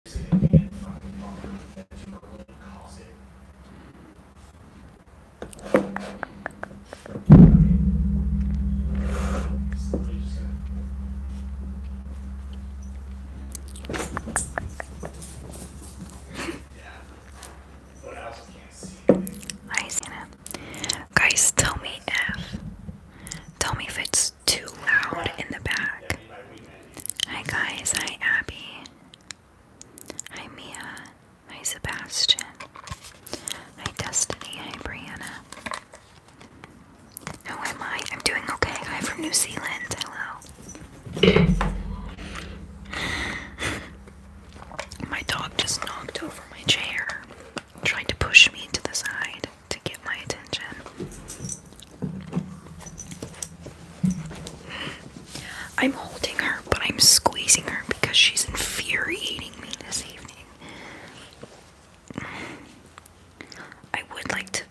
Hi, Santa. Guys, tell me if it's too loud in the back. Hi guys, hi Abby. Hi Mia. Hi Sebastian. Hi Destiny. Hi Brianna. Who am I? I'm doing okay. Hi from New Zealand. Hello. My dog just knocked over my chair, tried to push me to the side to get my attention. I'm holding her, but I'm squeezing her because she's infuriating me this evening. I would like to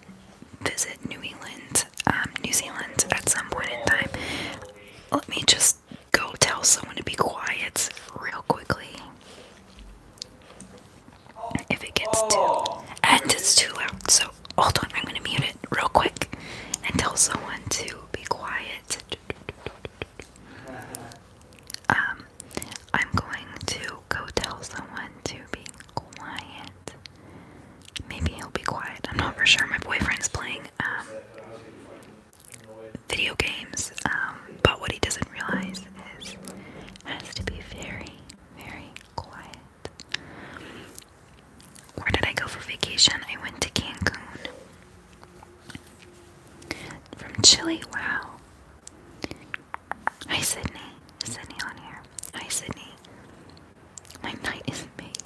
visit New Zealand at some point in time. Let me just go tell someone to be quiet real quickly. If it gets it's too loud, so hold on, I'm gonna mute it real quick and tell someone to be quiet. I'm going to go tell someone to be quiet. Maybe he'll be quiet. I'm not for sure. My boyfriend's playing video games, but what he doesn't realize is has to be very, very quiet. Where did I go for vacation? I went to Cancun. From Chile, wow. Hi Sydney. Sydney on here. Hi Sydney. My night is made.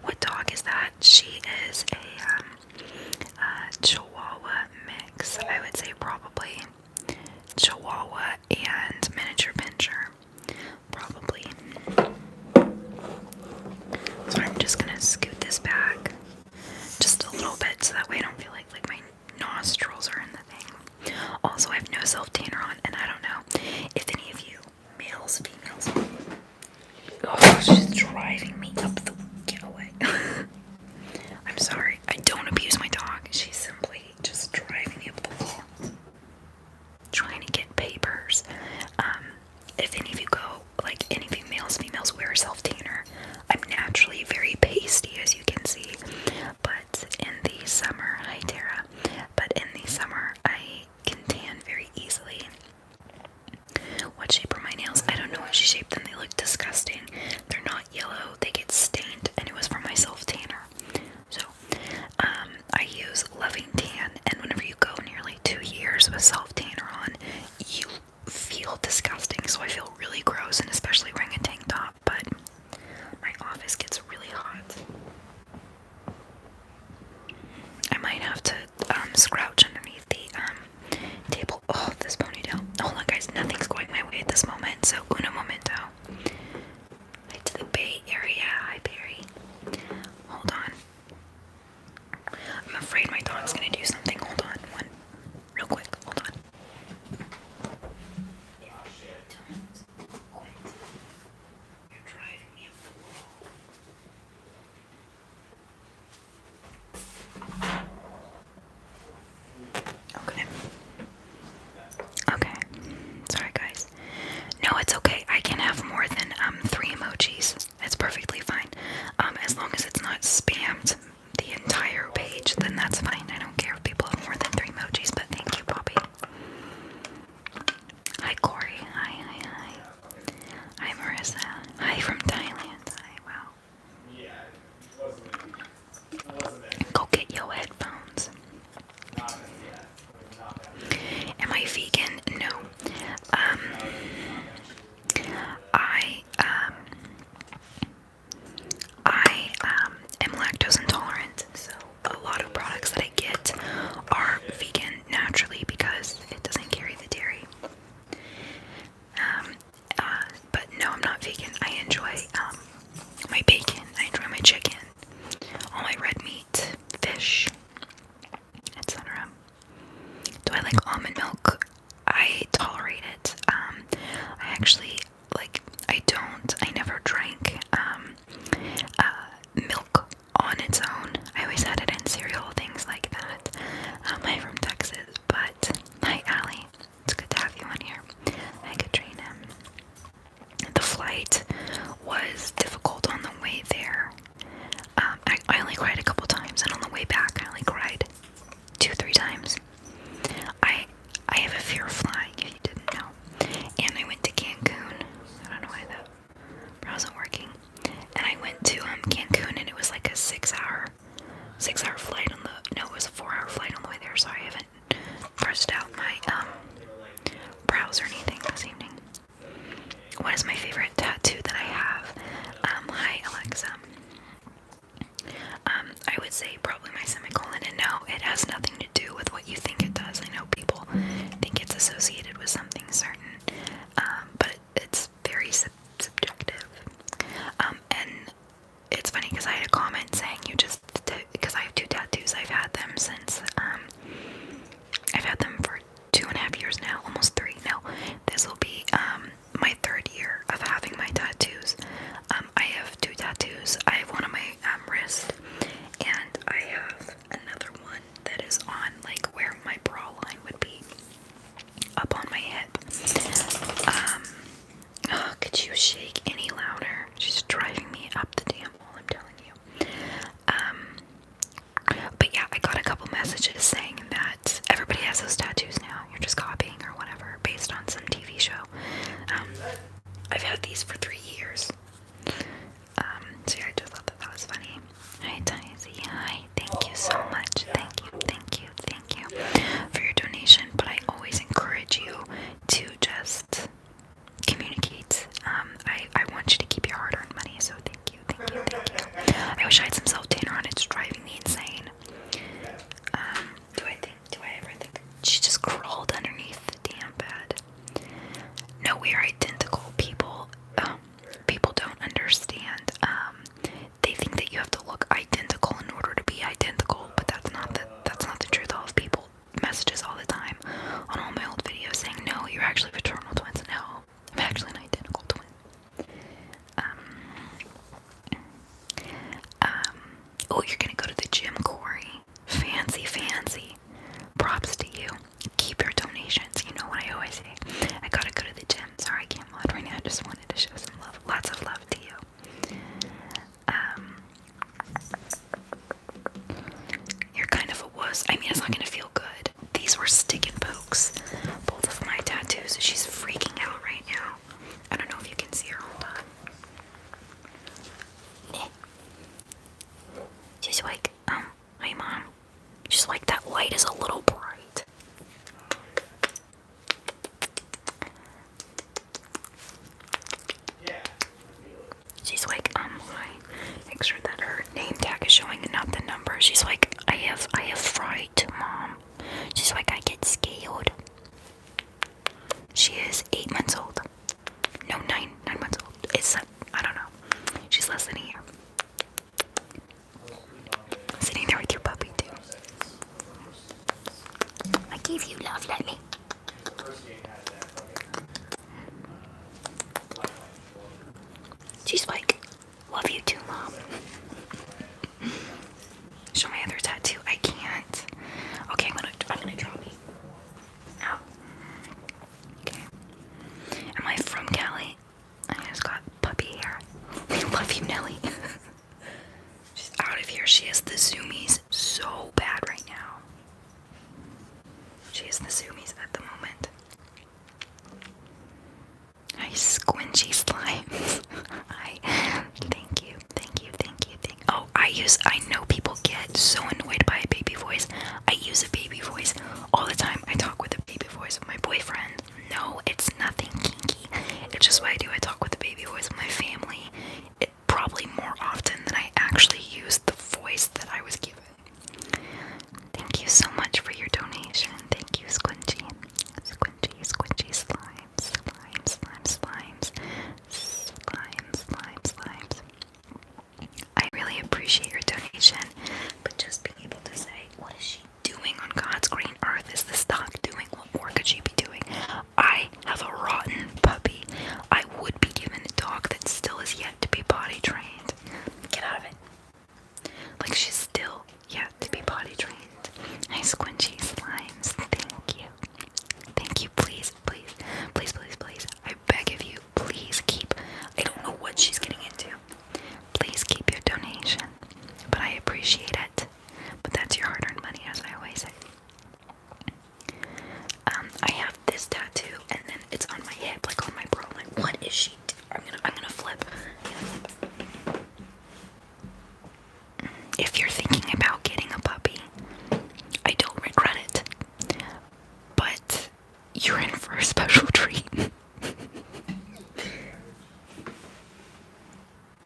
What dog is that? She is a Chihuahua mix. I would say probably Chihuahua and miniature pinscher. Probably. So I'm just gonna scoot this back just a little bit so that way I don't feel like my nostrils are in the thing. Also, I have no self-tanner on, and I don't know if any of you males, females. Oh, she's driving me up the. Get away. I'm sorry. I don't abuse my dog. She's simply just driving me up the wall. Trying to get papers. If any of you go, like any of you males, females wear self-tanner. I'm naturally very pasty, as you can see. But in the summer, hi Tara. But in the summer, I can tan very easily. What shape are my nails? I don't know what she shaped them. They look disgusting. They're not yellow. They get stained, and it was for my self-tanner. So, I use Loving Tan, and whenever you go nearly 2 years with self-tanner on, you feel disgusting. So I feel really gross, and especially wearing a tank top. But my office gets really hot. I might have to scrouch underneath the table. Oh, this ponytail. Hold on, guys. Nothing's going my way at this moment. So uno momento. Right to the Bay Area. Hi, Barry. Hold on. I'm afraid my dog's gonna do something. Hold on. Real quick. Hold on. You're driving me up the wall. Okay. Okay. Sorry, guys. No, it's okay. I can have more than 3 emojis. It's perfectly fine. As long as it's not spammed the entire page, then that's fine. I don't care if people have more than 3 emojis, but thank you, Poppy. Hi, Corey. Hi. Hi, Marissa. Hi from Thailand. Hi, wow. Go get your headphones. Am I vegan? No. I am milk on its own. I always had it in cereal, things like that. I'm from Texas, but hi, Allie. It's good to have you on here. Hi, Katrina. The flight was difficult on the way there. I only cried a couple times, and on the way back, I only cried 2-3 times. I have a fear of flying, if you didn't know. And I went to Cancun. I don't know why that wasn't working. And I went to Cancun, and it was like a 6-hour flight on the. No, it was a 4-hour flight on the way there. So I haven't brushed out my brows or anything this evening. What is my favorite tattoo that I have? Hi, Alexa. I would say probably my semicolon, and no, it has nothing to do with what you think it does. I know people think it's associated with something certain, but it's very subjective. And it's funny because I had a comment saying because I have 2 tattoos. I've had them since, I've had them for 2.5 years now, almost 3. No, this will be my 3rd year of having my tattoos. I have 2 tattoos. I have one on my wrist, and I have another one that is on like where my bra line would be, up on my hip. Could you shake any louder? She's driving me up the damn wall, I'm telling you. But yeah, I got a couple messages saying that everybody has those tattoos now. You're just copying or whatever, based on some TV show. I've had these for 3 years. So yeah, I just thought that was funny. Hi, Daisy. Hi. Thank you so much. Thank you for your donation. But I always encourage you to just communicate. I want you to keep your hard-earned money, so thank you. I wish I had some self-tanner on. It's driving me insane. Do I ever think she just crawled underneath the damn bed? No, we are identical. People don't understand. They think that you have to look identical in order to be identical, but that's not the truth. I'll have people messages all the time on all my old videos saying, no, you're actually fraternal twins. No, I'm actually an identical twin. Oh, you're gonna go to the gym, Corey. Fancy. Props to you. Keep your donations. You know what I always say. I gotta go to the gym. Sorry, I can't mod right now. I just wanted to show some love. Lots of love to you. You're kind of a wuss. I mean, it's not gonna feel good. These were stick and pokes. Both of my tattoos. She's freaking out right now. I don't know if you can see her. Hold on. She's like, hi, Mom. She's like, that light is a little bright. She's like, hi. Make sure that her name tag is showing and not the number. She's like, I have fright, Mom. She's like, I get scared. She is 8 months old. No, 9 months old. I don't know. She's less than a year. Sitting there with your puppy, too. I gave you love, let me. She's like, love you too, Mom. Show my other tattoo. I can't. Okay, I'm gonna draw me. Ow. Okay. Am I from Cali? I just got puppy hair. We love you, Nelly. She's out of here. She has the zoomies so bad right now. She has the zoomies at the moment. Hi, squinchy slimes. Hi. Thank you. Oh, I know people get so annoyed by a baby voice. I use a baby voice all the time. I talk with a baby voice with my boyfriend. No, it's nothing kinky. It's just what I do. I talk with a baby voice with my family. Probably more often than I actually use the voice that I was given. Thank you so much for your donation. Thank you, Squinchy. Squinchy slimes. I really appreciate your donation, but just being able to say, what is she doing on God's green earth? Is this dog doing? What more could she be doing? I have a rotten puppy. I would be given a dog that still is yet to be potty trained. Get out of it. Like, she's still yet to be potty trained. Hi, Squinchy Slimes. Thank you. Thank you. Please, please, please, please, please. I beg of you, please keep. I don't know what she's getting into. Please keep your donation. But I appreciate it. But that's your hard-earned money, as I always say. I have this tattoo, and then it's on my hip, like on my bra. Like, what is she? I'm gonna flip. If you're thinking about getting a puppy, I don't regret it. But you're in for a special treat.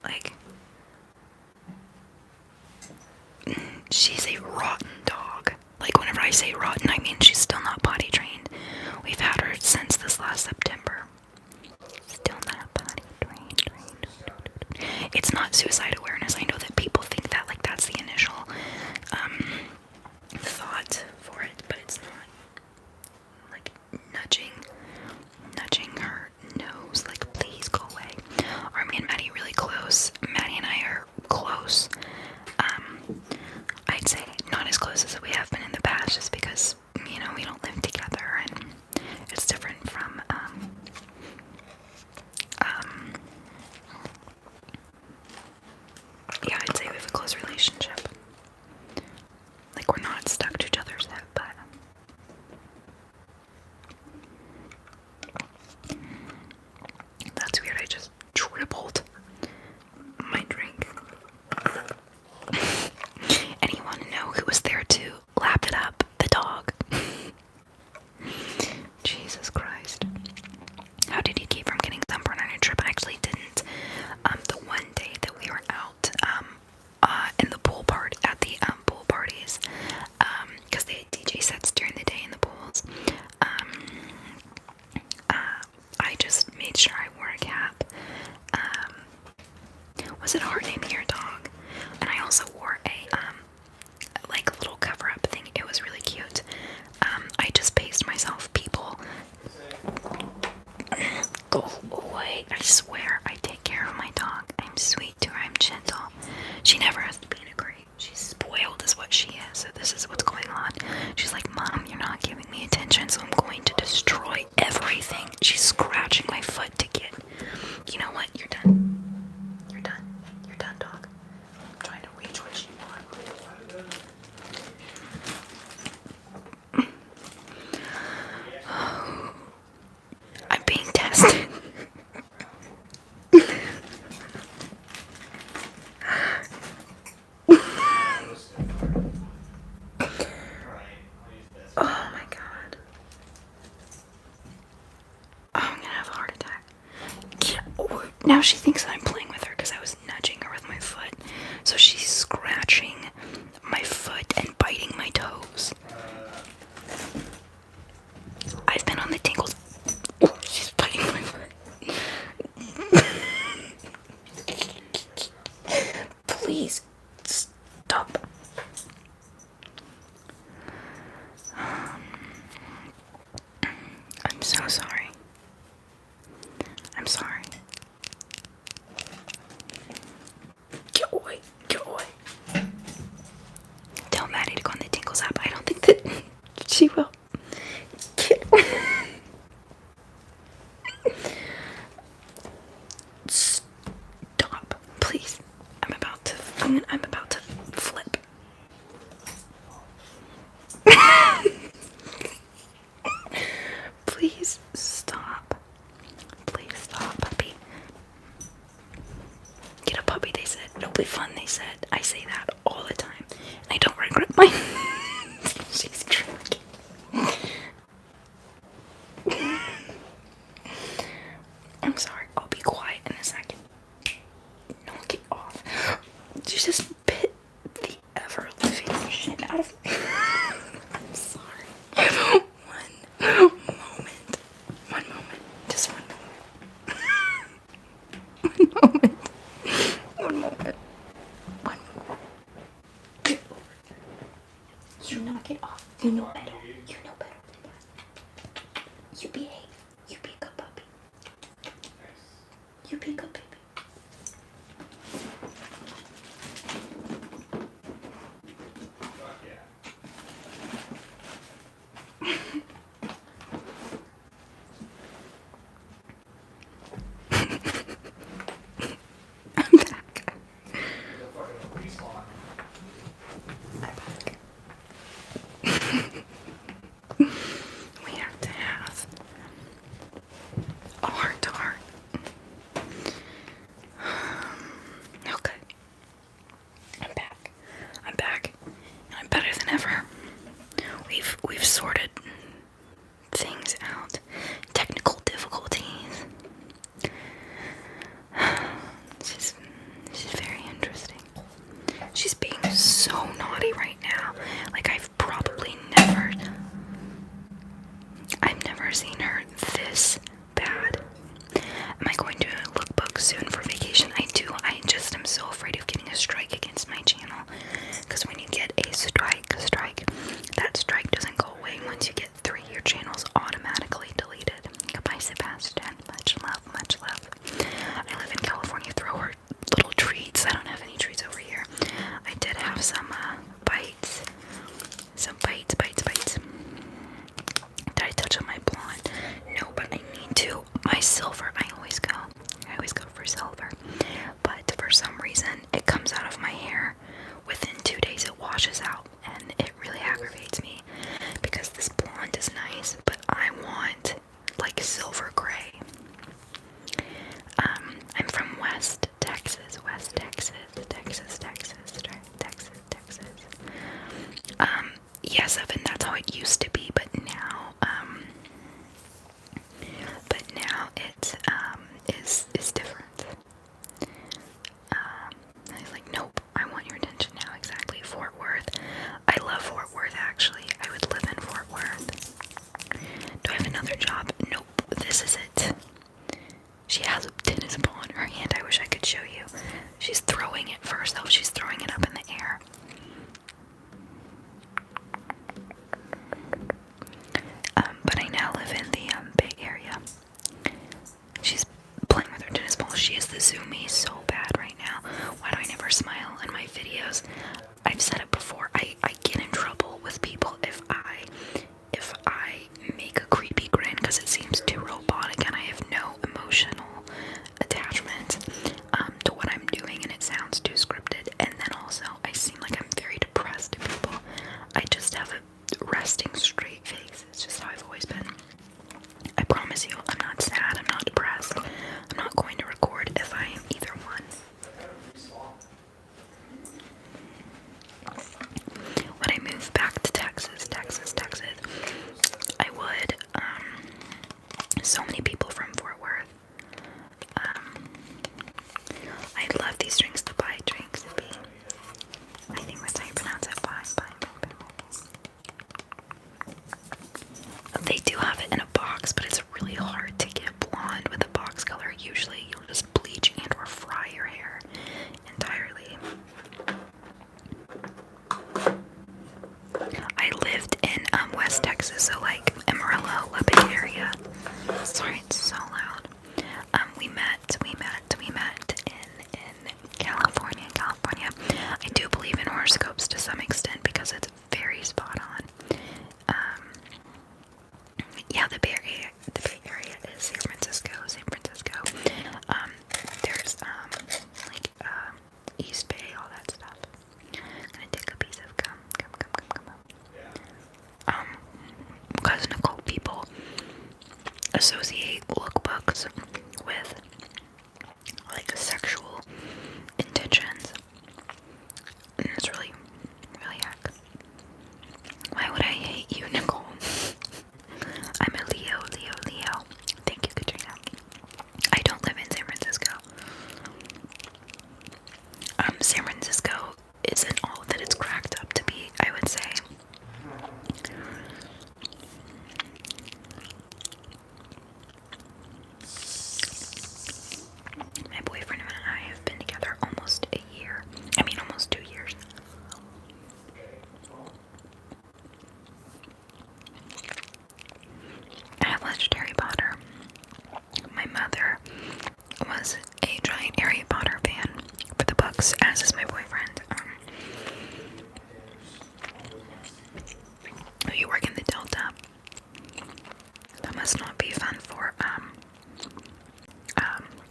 Like, she's a rotten dog. Like, whenever I say rotten, I mean she's still not potty trained. We've had her since this last September. Still not potty trained. It's not suicide awareness. I know that people think that, like, that's the initial thought for it, but it's not. Like, nudging her nose, like, please go away. Are me and Maddie really close? Maddie and I are close. I'd say not as close as we have been in the past, just because, you know, we don't live together, and it's different from, yeah, I'd say we have a close relationship. Like, we're not stuck to each other's hip, but that's weird. I just dribbled my drink. Anyone know who was there to lap it up? The dog. Jesus Christ. How did you keep from getting sunburn on your trip? I actually didn't. The one day that we were out in the pool part at the pool parties, because they had DJ sets during the day in the pools, I just made sure I wore a cap. Was it a hard name here, dog? And I also wore a like little cover-up thing. It was really cute. I just paced myself. People, go away. I swear I take care of my dog. I'm sweet to her. I'm gentle. She never has to be in a crate. She's spoiled is what she is. So this is what's going on. She's like, Mom, you're not giving me attention, so I'm going to destroy everything. She's scratching my foot to get, you know what? You're done. You're done. You're done, dog. I'm trying to reach what you want. I'm being tested. Oh my god. Oh, I'm gonna have a heart attack. Yeah. Oh, now she thinks that I'm playing with her because I was nudging her with my foot. So she's scratching my foot and biting my toes. I've been on the tingles. Oh, she's biting my foot. Please stop. I'm so sorry. I'm sorry. Get away. Get away. Tell Maddie to go on the Tingles app. I don't think that she will. Get away. Stop. Please. I'm about to flip. Please stop. Please stop, puppy. Get a puppy, they said. It'll be fun, they said. I say that all the time. And I don't regret my... She's drunk. I'm sorry. I'll be quiet in a second. No, get off. You just bit the ever-living shit out of me. I'm sorry. One moment. One moment. Just one moment. One moment. One moment. One moment. Get over it. You knock it off. You know better. You know better than that. You behave. You be a good puppy. You be a good baby. body right now. Like, I've never seen her this bad. Am I going to look book soon for vacation? I do. I just am so afraid of getting a strike against my channel. Because when you get a strike, that strike doesn't go away. Once you get 3, your channel's automatically deleted. Goodbye, Sebastian. Much love, much love. I live in California. Throw her little treats. I don't have any treats over here. I did have some bites. Some bites. Did I touch on my blonde? No, but I need to. My silver, I always go for silver. But for some reason, it comes out of my hair. Within 2 days, it washes out. And it really aggravates me. Because this blonde is nice, but I want, like, silver gray. I'm from West Texas. Yes, Evan, that's how it used to be, but now it is different. I was like, nope, I want your attention now. Exactly, Fort Worth. I love Fort Worth, actually. I would live in Fort Worth. Do I have another job? Nope, this is it. She has a tennis ball in her hand. I wish I could show you. She's throwing it for herself. She's throwing it up in the air. But I now live in the Bay Area. She's playing with her tennis ball. She is the zoomy so bad right now. Why do I never smile in my videos? I've said it before. I get in trouble with people if I make a creepy grin because it seems too robotic and I have no emotional attachment to what I'm doing and it sounds too scripted. And then also I seem like I'm very depressed to people. I just have a resting straight face. It's just how I've always been. I promise you, I'm not sad, I'm not depressed. I'm not going to record if I am either one. When I move back to Texas, I would, so many people from Fort Worth. I love these drinks to buy drinks to be. I think that's how you pronounce it. Buy. They do have it in a box, but it's really hard to get blonde with a box color. Usually you'll just bleach and or fry your hair entirely. I lived in West Texas, so like Amarillo, Lubbock area. Sorry, it's so loud. We met in California. I do believe in horoscopes to some extent because it's very spot on. Yeah, the Bay Area is San Francisco. There's like East Bay, all that stuff. I'm gonna take a piece of gum. Because Nicole, people associate lookbooks with like sexual intentions. And it's really, really heck. Why would I hate you, Nicole? I'm a Leo. Thank you, Katrina. I don't live in San Francisco. San Francisco isn't all that it's cracked up to be, I would say. My boyfriend and I have been together almost a year. I mean, almost 2 years. I have watched Harry Potter. My mother was a giant Harry Potter fan for the books, as is my boyfriend. You work in the Delta. That must not be fun for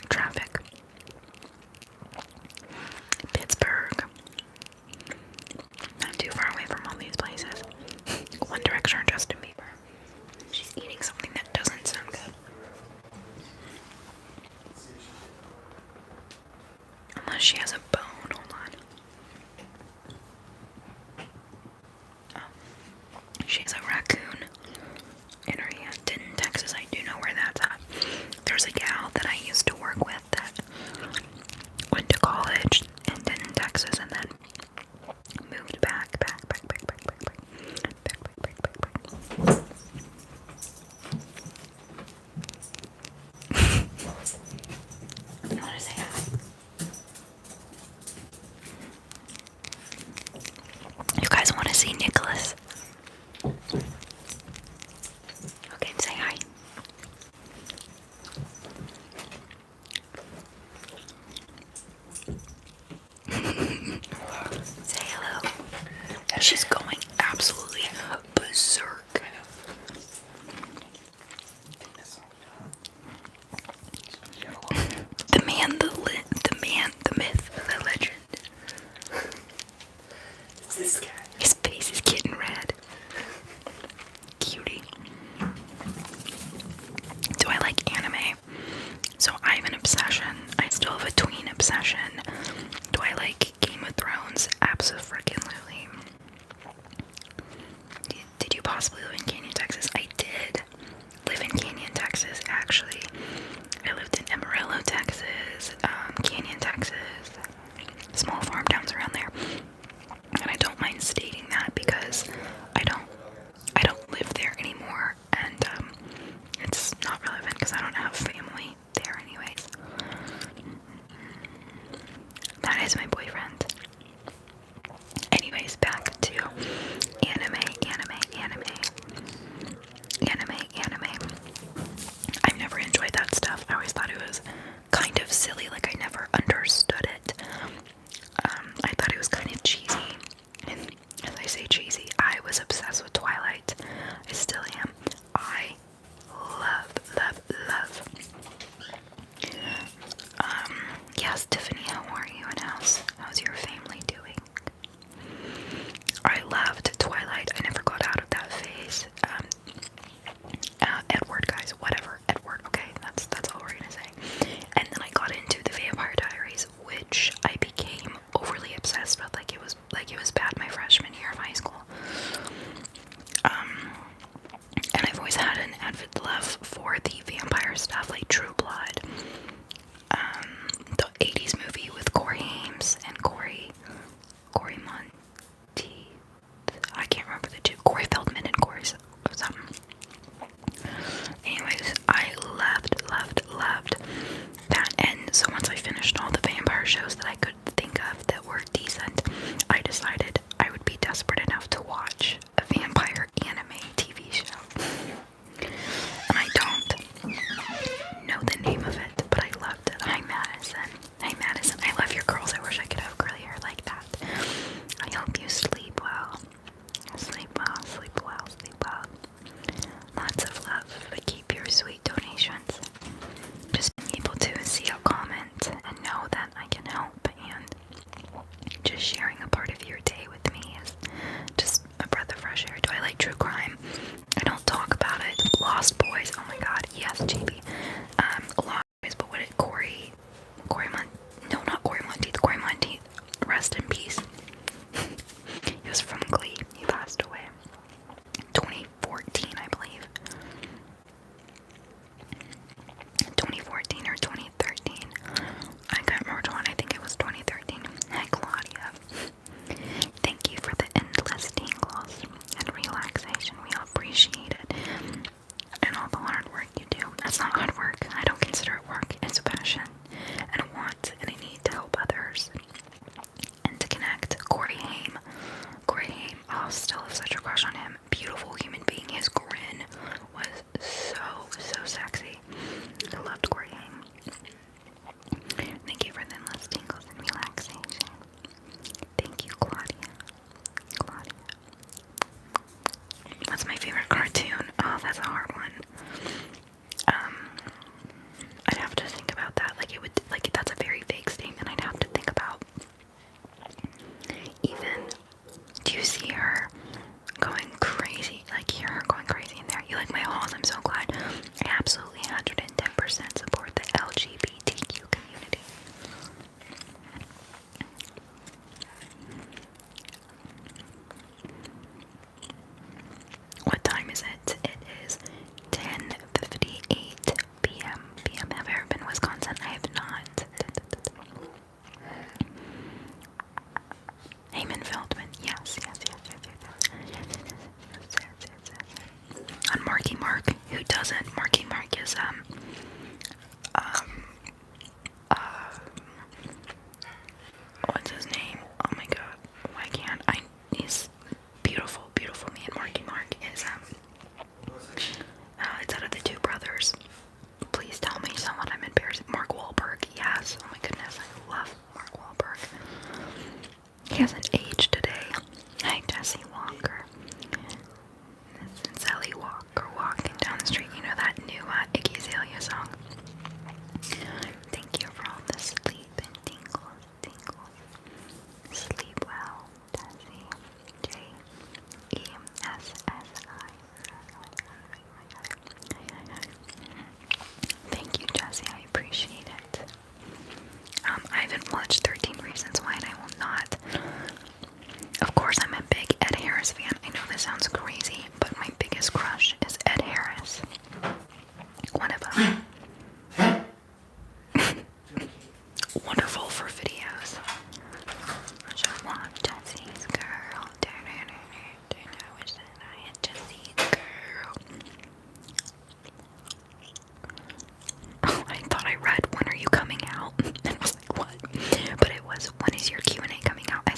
traffic. Pittsburgh. Not too far away from all these places. One Direction or Justin Bieber. She's eating something that doesn't sound good. Unless she has a bone. Hold on. Oh. She has a raccoon in her hand. Denton, Texas. I do know where that's at. There's a gal that I used to work with that went to college in Denton, Texas, and then moved back His face is getting red. Cutie. Do I like anime? So I have an obsession. I still have a tween obsession. Do I like Game of Thrones? Abso-freaking-lutely. Did you possibly live in Canyon, Texas? I did live in Canyon, Texas, actually. I lived in Amarillo, Texas, Canyon, Texas, small farm towns around there. And I don't mind stating that because I don't live there anymore, and it's not relevant because I don't have family there anyways. That is my boyfriend. Anyways, back to anime. I've never enjoyed that stuff. I always thought it was kind of silly, like I never understood it. I thought it was kind of cheesy. And as I say cheesy, I was obsessed with Twilight. I still am. I love. Yes, Tiffany, how are you and how's your family doing? I loved Twilight. I never got out of that phase. Edward, guys, whatever. Edward, okay, that's all we're gonna say. And then I got into the Vampire Diaries, which I became overly obsessed with. Like it was bad my freshman year of high school. And I've always had an avid love for the vampire stuff, like True Blood. The 80s movie with Corey Haim and Corey Monteith. I can't remember the two. Corey Feldman and Corey something. Anyways, I loved that. And so once I finished all the vampire shows that I could think of that were decent, I decided I would be desperate enough to watch a vampire anime TV show. And I don't know the name of it, but I loved it. Hi Madison. I love your curls. I wish I could have curly hair like that. I hope you sleep well. Sleep well. Lots of love. Keep your sweet donations. Just being able to see a comment and know that I can help, and just sharing a part of your day with me is just a breath of fresh air. Do I like true crime? I don't talk about it. Lost Boys. Oh my god. Yes, JB. Lost Boys, but what did Corey Monteith. Rest in peace. He was from Glee. He passed away. 2014, I believe. 2014 or 2013. I can't remember which one. I think it was 2013. Hi, Claudia. Thank you for the endless tingles and relaxation. We all appreciate it. And all the hard work you do. That's not hard work. I don't consider it work. It's a passion and a want and a need to help others and to connect. Corey Haim. Oh, still have such a crush on him. Beautiful human being. His grin was so sexy. I loved Corey Haim. Thank you for the endless tingles and relaxation. Thank you, Claudia. What's my favorite cartoon? Oh, that's a hard one. I'd have to think about that. That's a very vague statement. I'd have to think about. Even, do you see her going crazy? Like, hear her going crazy in there. You like my hauls? I'm so glad. I absolutely 110% support the LGBTQ community. What time is it? It is 10:58 p.m. Have I ever been to Wisconsin? I have not. Eamon Feldman. Yes. On Marky Mark. Who doesn't? Marky Mark is what's his name? Oh my god. Why can't I? He's beautiful man. Marky Mark is it's out of the two brothers. Please tell me someone I'm embarrassed. Mark Wahlberg. Yes. Oh my goodness. I love Mark Wahlberg. He hasn't aged today. Hi, Jesse Walker. Sally Walker walking down the street. You know that new Iggy Azalea song? Thank you for all the sleep and tingles. Sleep well, Jesse.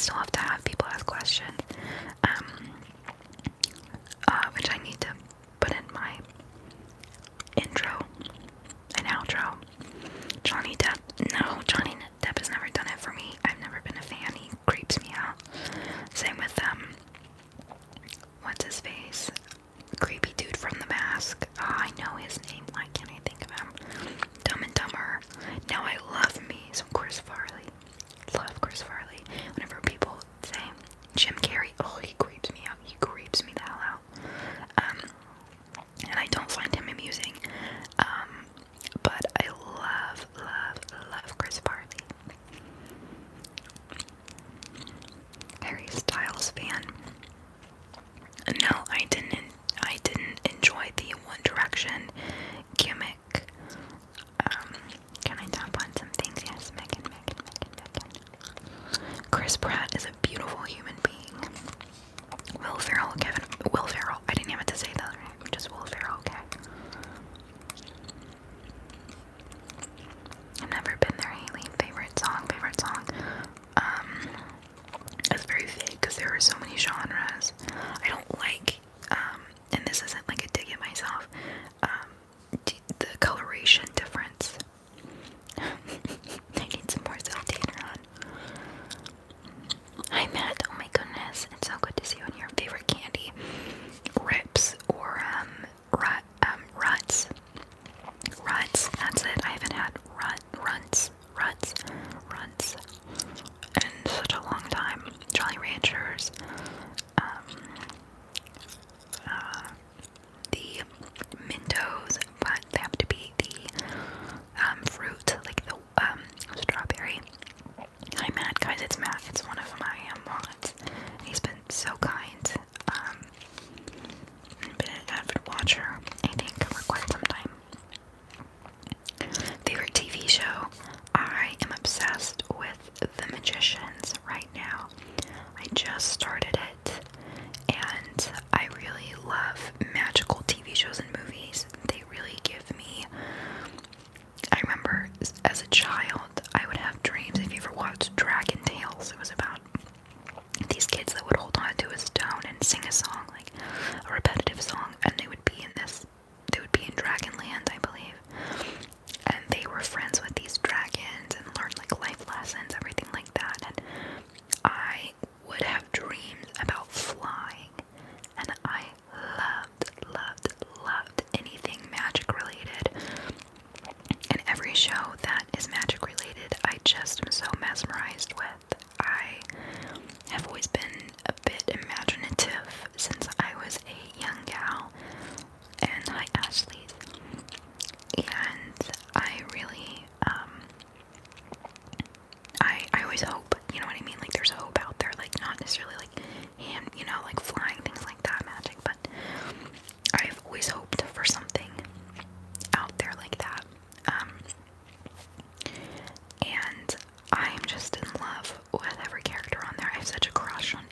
still have to have people ask questions, which I need to put in my intro and outro. Johnny Depp, no, Johnny Depp has never done it for me. I've never been a fan. He creeps me out. Same with what's his face? Creepy dude from The Mask. Oh, I know his name. Why can't I think of him? Dumb and Dumber. Now I love me some Chris Farley. Love Chris Farley. Whenever people say Jim Carrey, oh, he creeps me out. He creeps me the hell out. And I don't find him amusing. But I love Chris Farley. Harry Styles fan. No, I didn't enjoy the One Direction gimmick. Can I tap on some things? Yes, Megan. Chris Pratt is a beautiful human being. Will Ferrell. I didn't have to say the other name. Just Will Ferrell, okay? I've never been there, Haley. Favorite song. It's very vague because there are so many genres. I don't like, and this isn't like a dig at myself, the coloration difference. I need some more self-tainer on. Hi Matt, oh my goodness, it's so good to see you on your favorite candy. Rips or Ruts. Ruts, that's it. I haven't had Ruts in such a long time. Jolly Ranchers. The Mentos, but they have to be the fruit, like the strawberry. Hi Matt, guys, it's Matt. It's one of my mods. He's been so kind. Been an avid watcher, I think, for quite some time. Favorite TV show? I am obsessed with The Magicians right now. I just started it, and I really love magical TV shows and movies. They really give me... I remember as a child, I would have dreams. If you ever watched Dragon Tales, it was about these kids that would hold on to a stone and sing a song, like a repetitive song, and they would be in Dragonland, I believe. And they were friends with these dragons and learned like life lessons, everything like that. And I would have dreams about flying, and I loved anything magic related. And every show that is magic related, I just am so mesmerized with. I have always been a bit imaginative since I was a young gal. And hi Ashley's. And I really, I always hope, you know what I mean? Like there's hope out there, like not necessarily like like flying, things like that, magic, but I've always hoped for something out there like that. And I'm just in love with every character on there. I have such a crush on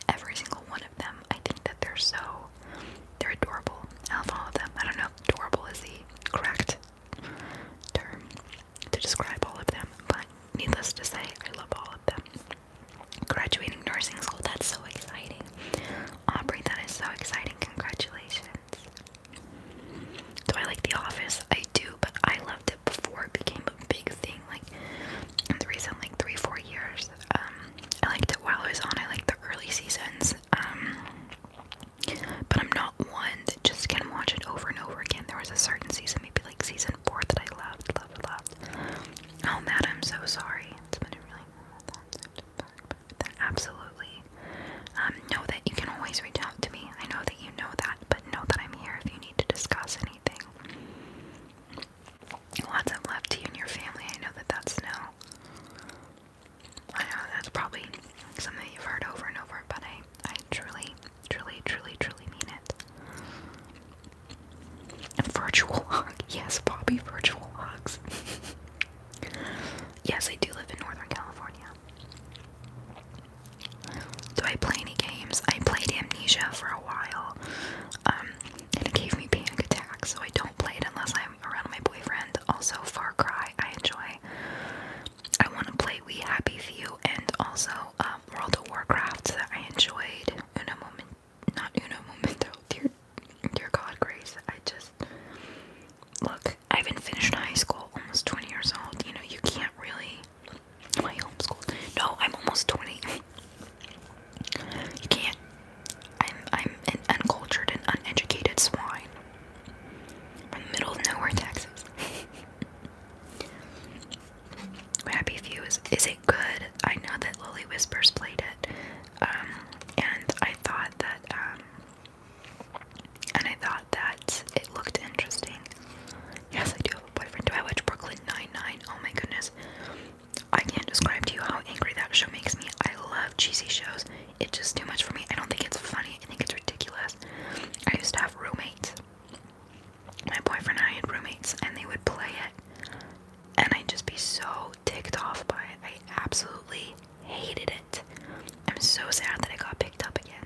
so sad that it got picked up again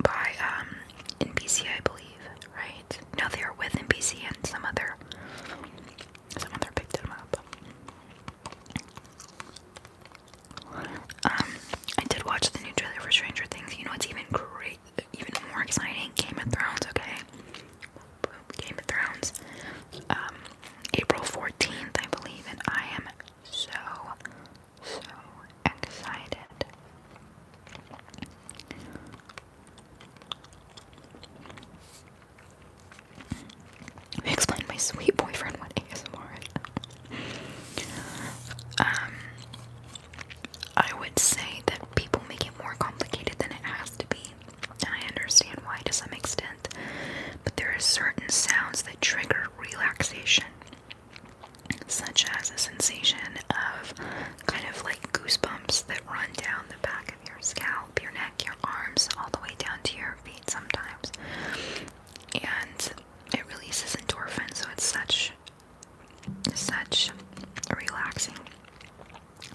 by NBC, I believe, right? No, they were with NBC and some other picked them up. I did watch the new trailer for Stranger Things. You know what's even more exciting? Game of Thrones, okay? Game of Thrones. April 14th, I believe, and I am so excited. Let me explain my sweet boyfriend what ASMR is. I would say that people make it more complicated than it has to be, and I understand why to some extent, but there are certain sounds that trigger relaxation, such as a sensation of kind of like goosebumps that run down the back of your scalp, your neck, your arms, all the way down to your feet sometimes, and it releases endorphins, so it's such a relaxing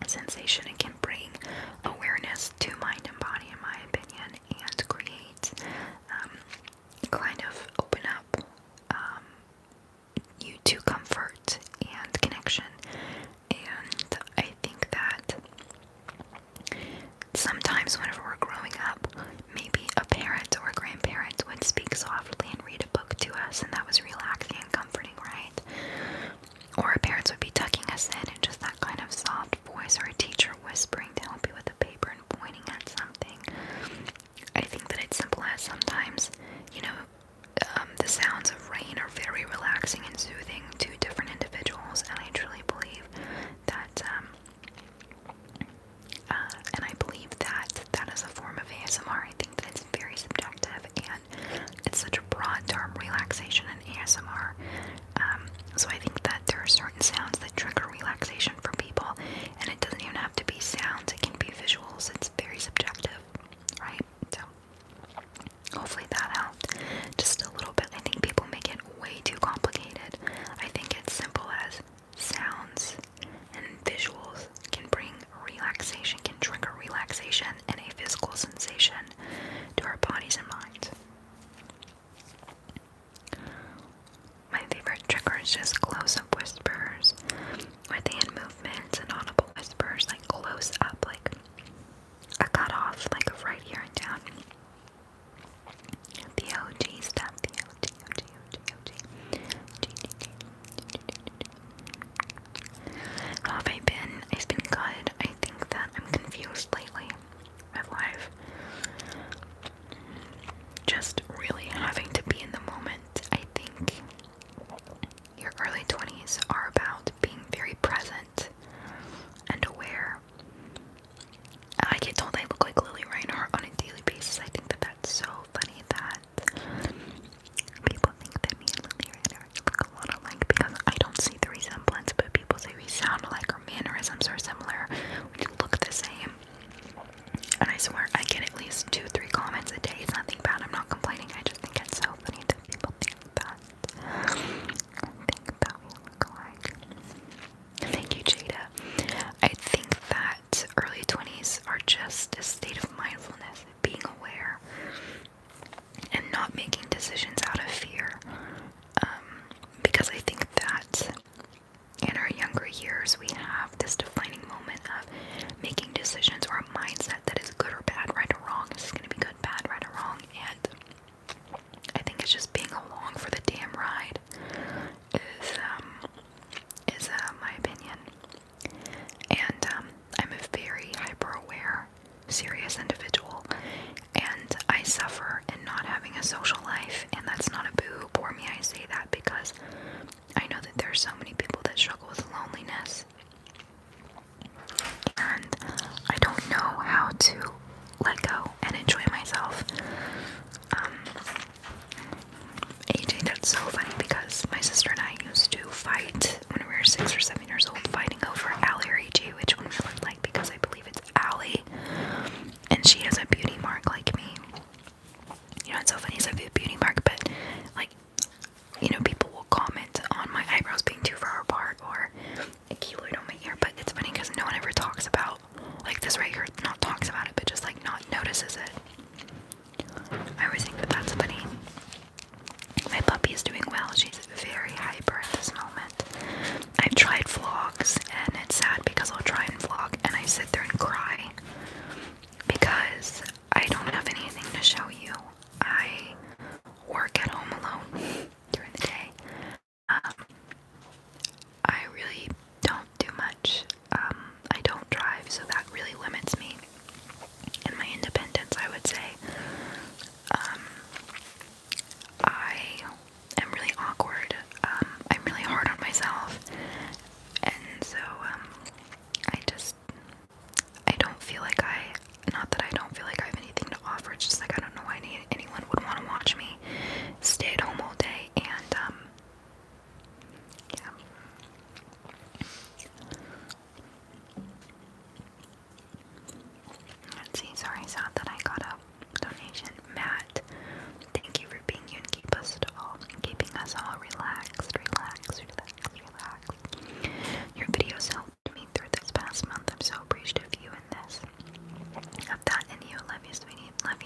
sensation. It can bring awareness to mind and body, in my opinion, and create kind of open up you to comfort and connection. And I think that sometimes whenever we're growing up, maybe a parent or a grandparent would speak softly and read a book to us, and that was relaxing and comforting, right? Or our parents would be tucking us in and just that kind of soft voice, or a teacher whispering to help you with a paper and pointing at something. I think that it's simple as sometimes, the sounds of rain are very relaxing and soothing to different individuals, and I truly believe that, and I believe that that is a form of ASMR. I think that it's very subjective, and it's such a broad term, relaxation and ASMR. So I think that there are certain sounds that trigger relaxation for people, and it doesn't even have to be sounds, it can be visuals. It's very subjective, right? So hopefully that helped just a little bit. I think people make it way too complicated. I think it's simple as sounds and visuals can bring relaxation, can trigger relaxation and a physical sensation to our bodies and minds. My favorite trigger is just close-up whispers with hand movements and audible whispers, like close up, like a cut off, like of right here and down. The OG stuff, the OG. How have I been? It's been good. I think that I'm confused lately with life. Just really having to be in the moment. I think your early 20s are about being very present and aware. I get told I look like Lily Reinhart on a daily basis. I think that that's so funny that people think that me and Lily Reinhart look a lot alike, because I don't see the resemblance, but people say we sound alike, our mannerisms are similar, we look the same. And I swear, I get at least 2-3 comments a day. It's nothing bad, I'm not complaining, I just think it's so funny that people think that we look alike. Thank you, Jada. I think that early 20s are just a state of mindfulness, being aware, and not making decisions out of fear. Because I think that in our younger years, we have this defining moment of making decisions, or a mindset that is good or bad, right or wrong. Is this going to be good, bad, right or wrong? And I think it's just being along for the damn ride is my opinion. And I'm a very hyper-aware, serious individual, and I suffer in not having a social life, and that's not a boo for me. I say that because I know that there are so many people that struggle with loneliness, and I don't know how to let go and enjoy myself. AJ, that's so funny, because my sister and I used to fight when we were 6 or 7 years old, fighting over Allie or AJ, which one we looked like, because I believe it's Allie, and she has a beauty mark like me. You know, it's so funny, it's a beauty mark, but like, people will comment on my eyebrows being too far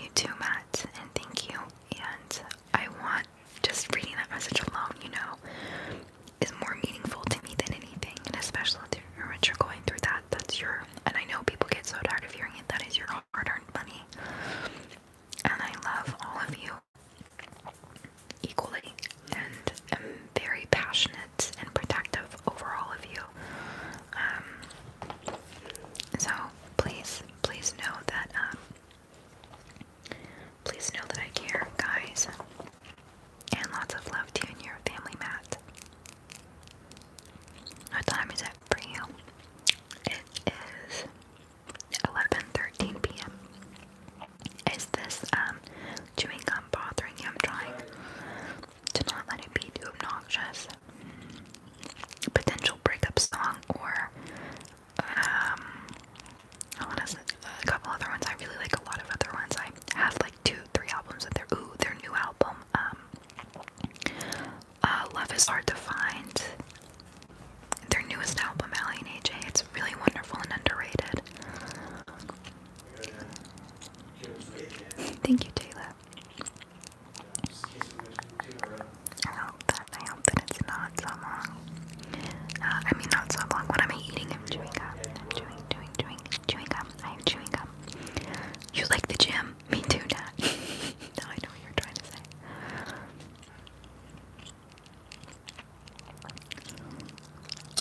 you too, Matt, and thank you. And I want, just reading that message alone, is more meaningful to me than anything. And especially if you're going through that, that's your, and I know people get so tired of hearing it, that is your hard-earned money. And I love all of you equally, and am very passionate and protective over all of you. So please know that, I care, guys. And lots of love to you and your family, Matt. What time is it for you? It is 11:13 p.m. Is this chewing gum bothering you? I'm trying to not let it be too obnoxious. Potential breakup song, or a couple other ones. I really like a lot of other ones. I have like 2-3 albums of their new album. Love is Hard to Find. Their newest album, Allie and AJ. It's really wonderful and underrated. Thank you, Taylor. I hope that it's not so long. Not so long. What am I eating? I'm chewing gum. Chewing gum. I am chewing gum. You like the gym? Me too, Dad. Now I know what you're trying to say.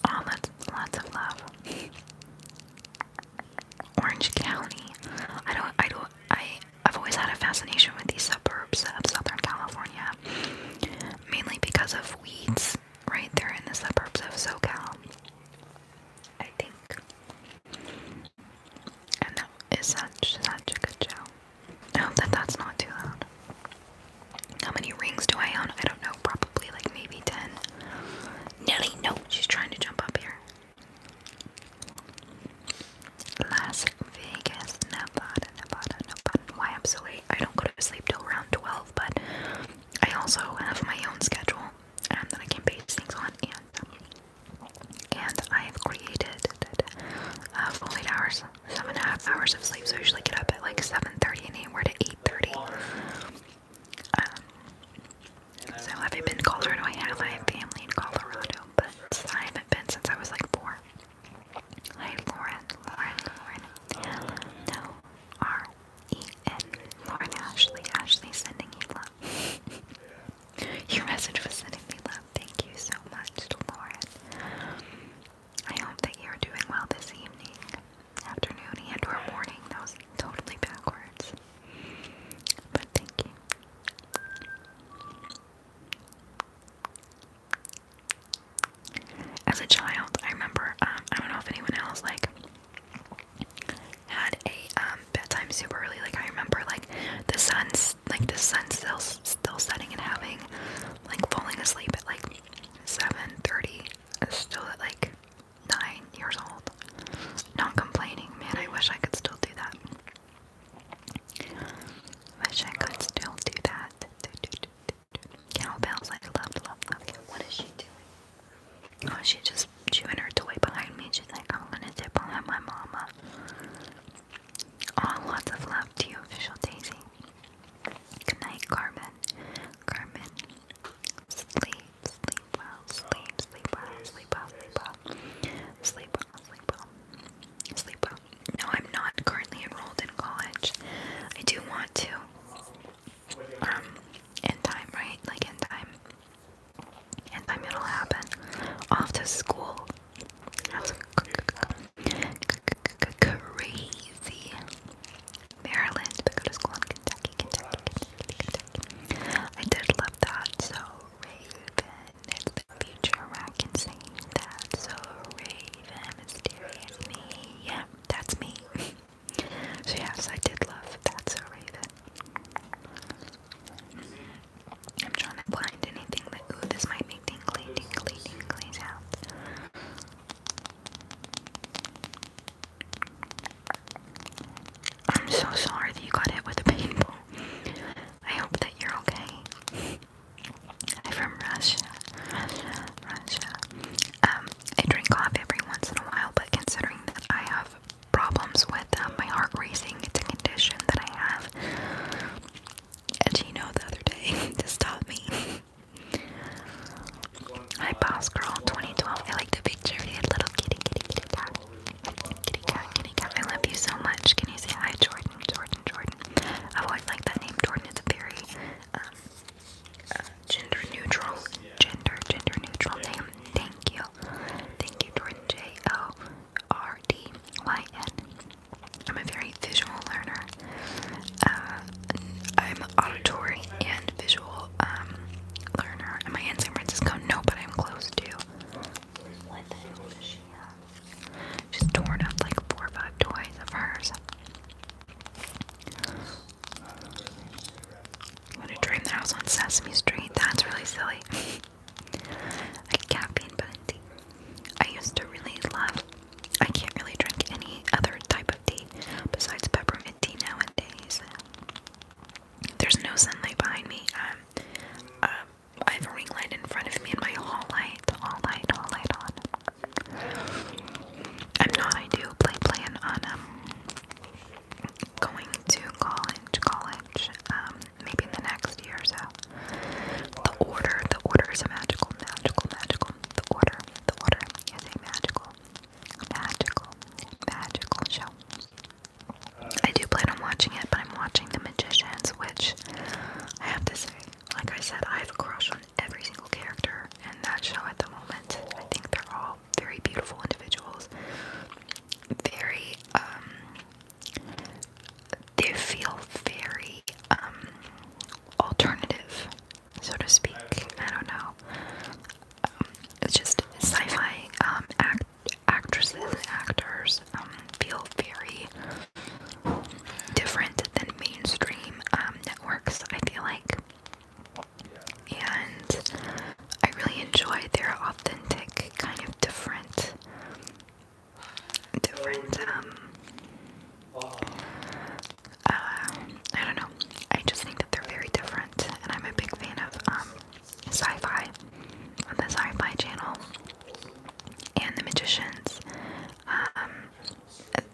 Oh, lots of love. Orange County. I've always had a fascination with these suburbs of Southern California, mainly because of weeds, right? They're in the suburbs of SoCal, I think. And that is such a good show. I hope that that's not too loud. How many rings do I own? I don't know, probably like maybe 10. Nelly, no, she's trying to jump up here. Las Vegas, Nevada. Why I'm so late? I don't go to sleep till around 12, but I also have my own schedule that I can base things on, and I have created full 8 hours, 7.5 hours of sleep. So I usually get up at like 7:30 and anywhere to 8:30. So have I been to Colorado? I have family in Colorado, but I haven't been since I was like 4. Hi, Lauren. No, R-E-N. Lauren Ashley sending you love. Your message was sending me love. Thank you so much, Lauren. I hope that you're doing well this evening, afternoon, and/or morning. That was totally backwards. But thank you. As a child, I remember, I don't know if anyone else, had a, bedtime super early. I remember, the sun's still setting and having, falling asleep at, 7:30, still at, 9 years old. Not complaining. Man, I wish I could still do that. Wish I could still do that. Cowbells, I love. What is she doing? Oh, she's just chewing her toy behind me. She's like, I'm gonna dip on my mama. Oh, lots of love to you, Official Daisy. Good night, Carmen. Sleep well. No, I'm not currently enrolled in college. I do want to. In time, right? In time it'll happen. Off to school. That's crazy. Maryland, but go to school in Kentucky. I did love that. So Raven, it's the future where I can sing that. So Raven, mysterious me. Yeah, that's me. So yes, I did love that. So Raven. I'm trying to find anything that, ooh, this might make tingly sounds. I'm so sorry that you got hit with a paintball. I hope that you're okay. I'm from Russia. I drink coffee every once in a while, but considering that I have problems with my heart racing, it's a condition that I have. auditory and visual learner. Am I in San Francisco? No, but I'm close to. What the hell does she have? She's torn up like 4 or 5 toys of hers. What a dream that I was on Sesame Street. That's really silly. Like caffeine tea. I used to really love. I can't really drink any other type of tea besides peppermint tea nowadays. There's no sunlight behind me. I have a ring light in front of me and my hall light on. I'm not. I do plan on going to college, maybe in the next year or so. The order is a magical. The order is a magical show. I do plan on watching it, but I'm watching The Magicians, which I have to say, like I said, I have a crush on every single character in that show at the moment. I think they're all very beautiful individuals. Very, they feel very, alternative, so to speak. I don't know. It's just sci-fi, actresses and actors, feel very different than mainstream, networks, I feel like. And I really enjoy their authentic, kind of different, I don't know. I just think that they're very different, and I'm a big fan of sci-fi on the Sci-Fi Channel and The Magicians.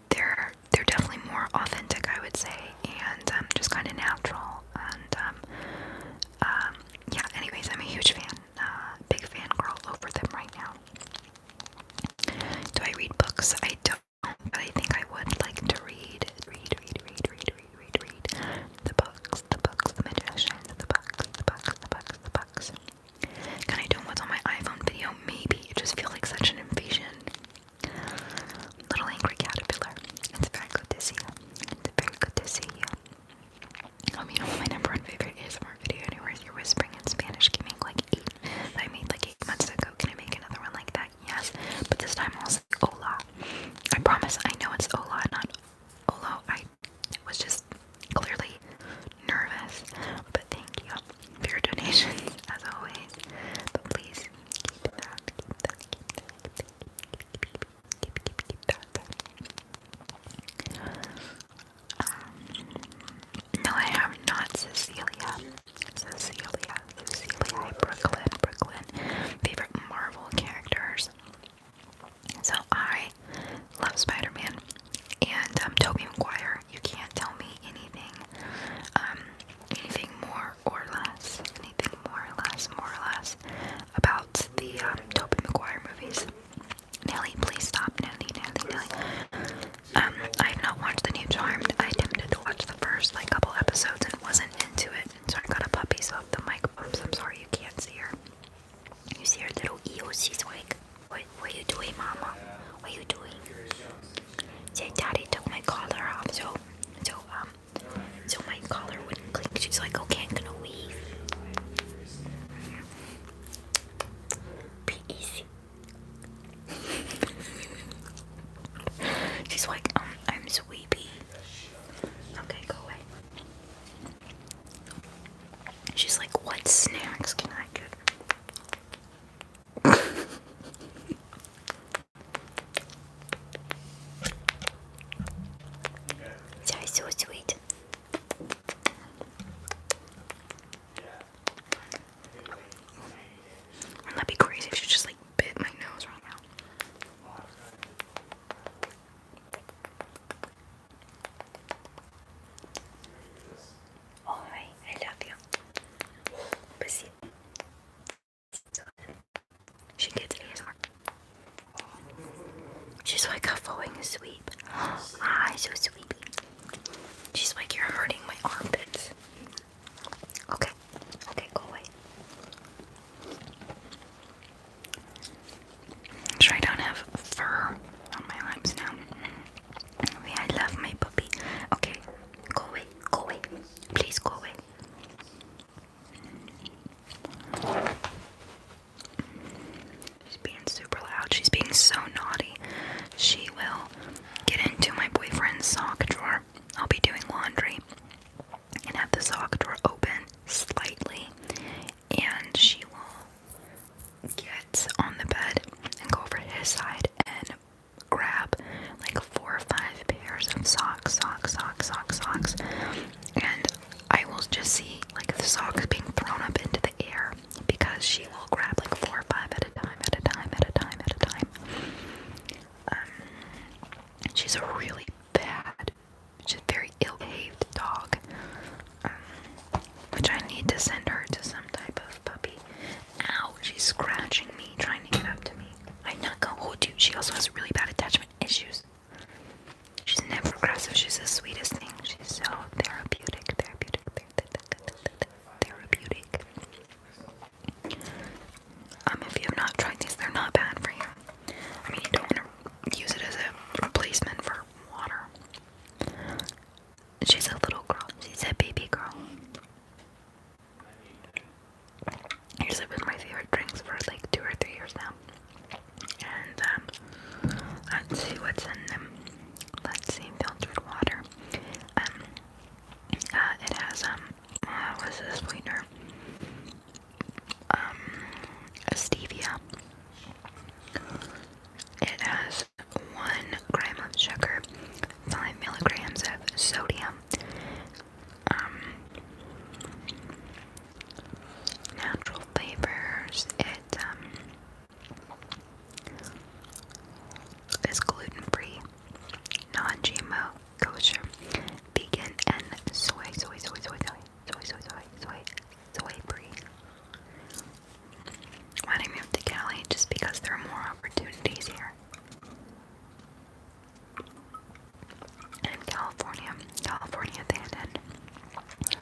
They're definitely more authentic, I would say, and just kind of natural. And yeah. Anyways, I'm a huge fan, big fan girl over them right now. Do I read books? I don't, but I think I would like to read the Magicians, the books. Kind of doing what's on my iPhone video, maybe. It just feels like such an invasion. Little angry caterpillar. It's very good to see you. I mean, my number one favorite ASMR video anywhere is your whispering in Spanish. Can make like 8 that I made like 8 months ago. Can I make another one like that? Yes, but this time I'll say hola. I promise I know it's hola, not holo. I was just clearly nervous, but thank you for your donations as always. But please keep that. No, I have not. Cecilia, Brooklyn. Favorite Marvel characters. So I love Spider-Man and Tobey Maguire. You can't tell me anything more or less about the Tobey Maguire movies. Nelly, please stop. Nelly. I have not watched the new Charmed. I attempted to watch the first couple episodes and wasn't into it. So I got a puppy, so if the mic bumps, I'm sorry you can't see her. You see her little ears. She's like, what are you doing, Mama? What are you doing? Say, Daddy took my collar off, so my collar wouldn't click. She's like, okay, I'm gonna leave. Be easy. She's like, I'm sleepy. Okay, go away. She's like, what snacks can I get? That's so sweet. Wouldn't that be crazy if she just bit my nose right now? Alright, I love you. Pussy. She gets ASMR. She's like falling asleep. Ah, so sleepy. She's like, you're hurting my armpits. Okay, go away. Sure, I don't have fur on my lips now. Okay, I love my puppy. Okay, go away. Please go away. She's a little girl. She's a baby girl. These have been my favorite drinks for like 2 or 3 years now. And let's see what's in them. Let's see, filtered water. It has what's this sweetener? A stevia. It has 1 gram of sugar, 5 milligrams of sodium, natural flavors. It is gluten-free, non-GMO, kosher, vegan, and soy free. Why did I move to Cali? Just because there are more opportunities here. And in California, they had in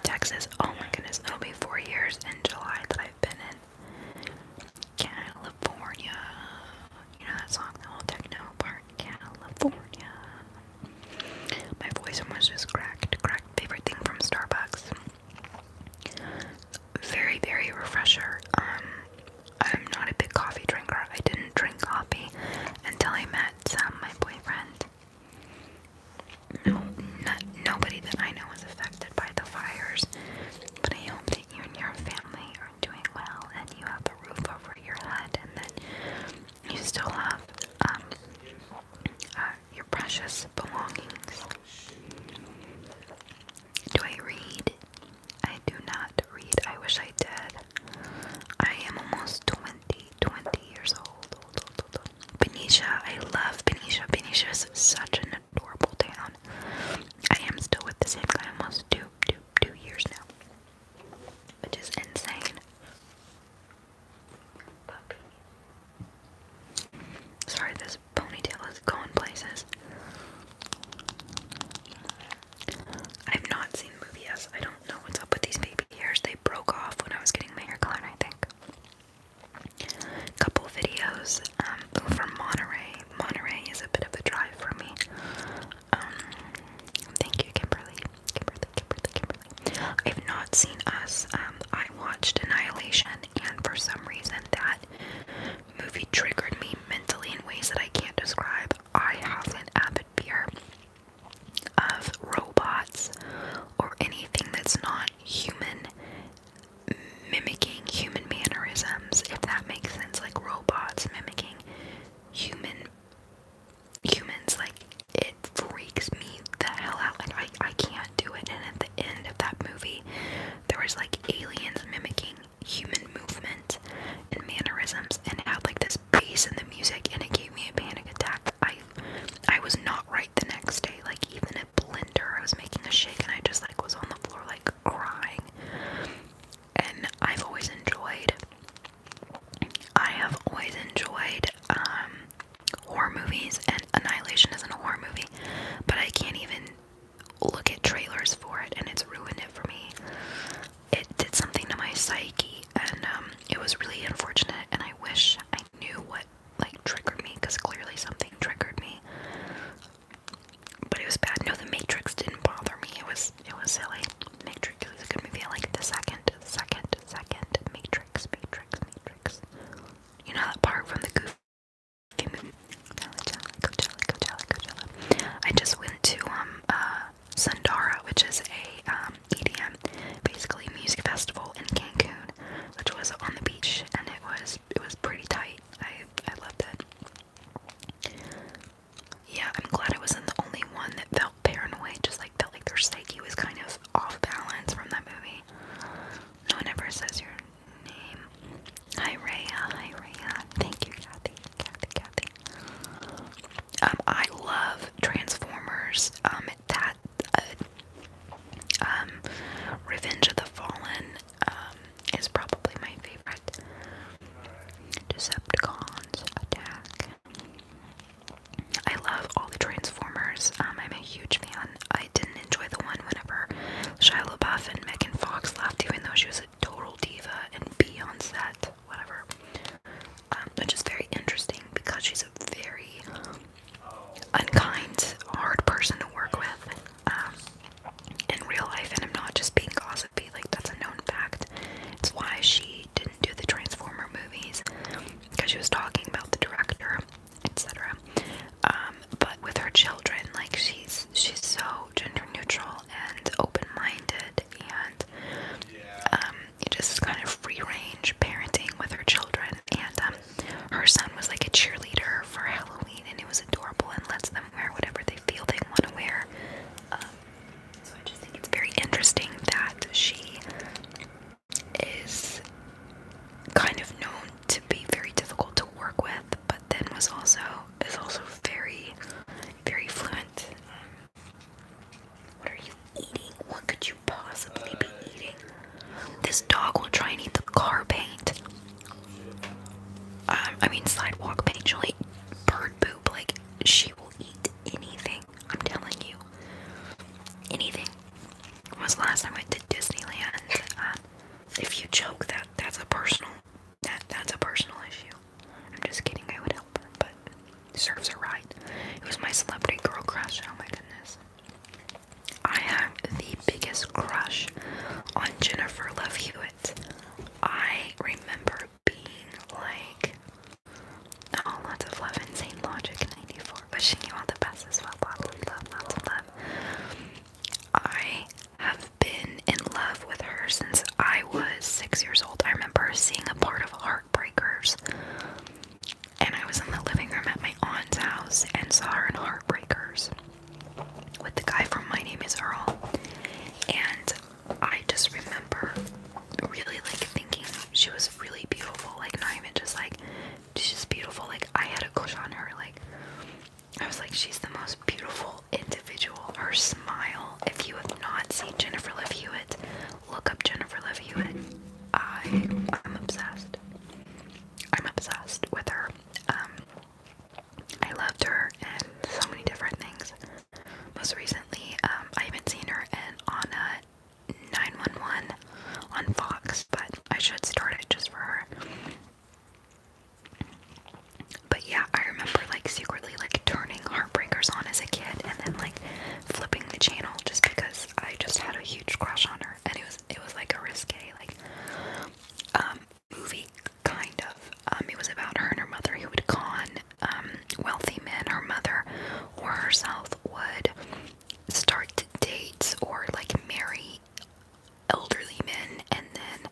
Texas. Oh my goodness, it'll be 4 years in July that I've been in California. You know that song, the whole techno part, California. My voice almost just cracked. Favorite thing from Starbucks. Very, very refresher. I'm not a big coffee drinker. I didn't drink coffee until I met my boyfriend. Nobody that I know was affected by the fires, but I hope that you and your family are doing well and you have a roof over your head and that you still have your precious belongings. Do I read? I do not read. I wish I did. I am almost 20 years old. Benicia, I love Benicia. Benicia is such an adorable town. I am still with the same guy almost two years now, which is insane. Puppy. Sorry, this ponytail is going places. I've not seen the movie yet. I don't know what's up with these baby hairs. They broke off when I was getting my hair colored, I think. Couple videos from Monterey. Monterey is a bit of a drive for me. Thank you, Kimberly. I've not seen Us. I watched Annihilation, and for some reason that movie triggered me mentally in ways that I can't describe. I have an avid fear of robots or anything that's not human mimicking human mannerisms, if that makes sense. Like robots mimicking humans, like it freaks me the hell out. Like I can't do it. And at the end of that movie there was like aliens mimicking human movement and mannerisms, and it had like this bass in the music, and it gave me a panic attack. I was not right the next day. Like even at Blender I was making a shake and I just like was on the floor like crying. And I have always enjoyed horror movies, and Annihilation isn't a horror movie, but I can't even look at trailers for it, and it's ruined it for me. It did something to my psyche, and it was really unfortunate, and I wish I knew what like triggered me, because clearly something triggered me. But it was bad. No, The Matrix didn't bother me. It was silly. Matrix was a good movie. I like the second Matrix. You know that part from the Goofy movie? Coachella. I just went to Sundara, which is a EDM, basically music festival in Cancun, which was on the beach, and it was pretty tight. I loved it. Yeah, I'm glad I wasn't the only one that felt paranoid, just like felt like their psyche was kind of off balance from that movie. No one ever says your name. Hi Rhea. Thank you, Kathy. I love Transformers. Revenge of the Fallen is probably my favorite. Decepticons attack. I love all the Transformers. I'm a huge fan. I didn't enjoy the one whenever Shia LaBeouf and Megan Fox left, even though she was a total diva and bee on set, whatever. Which is very interesting because she's a very unkind, hard person to work with. car paint. I mean sidewalk paint. She'll eat bird poop. Like, she will eat anything. I'm telling you. Anything. When was the last time I went to Disneyland? If you joke that's a personal issue. I'm just kidding, I would help her, but serves her right. It was my celebrity girl crush, oh my goodness. I have the biggest crush on Jennifer Love Hewitt. I remember being like, oh, lots of love, Insane Logic 94, wishing you all the best as well, lots of love. I have been in love with her since I was 6 years old. I remember seeing a part of Heartbreakers, and I was in the living room at my aunt's house and saw her in Heartbreakers with the guy from My Name is Earl. And I just remember really like thinking she was really beautiful, like not even just like she's just beautiful, like I had a crush on her. Like I was like, she's the most beautiful individual. Her smile, if you have not seen Jennifer Love Hewitt, look up Jennifer Love Hewitt. I'm obsessed. I'm obsessed with her. I loved her and so many different things. Most recently, I haven't seen her on 911 on Fox, but I should start it just for her. But yeah, I remember like secretly like turning Heartbreakers on as a kid and then like flipping the channel just because I just had a huge crush on her, and it was like a risque like movie kind of. It was about her and her mother who would con wealthy men. Her mother or herself would start dates or like marry elderly men, and then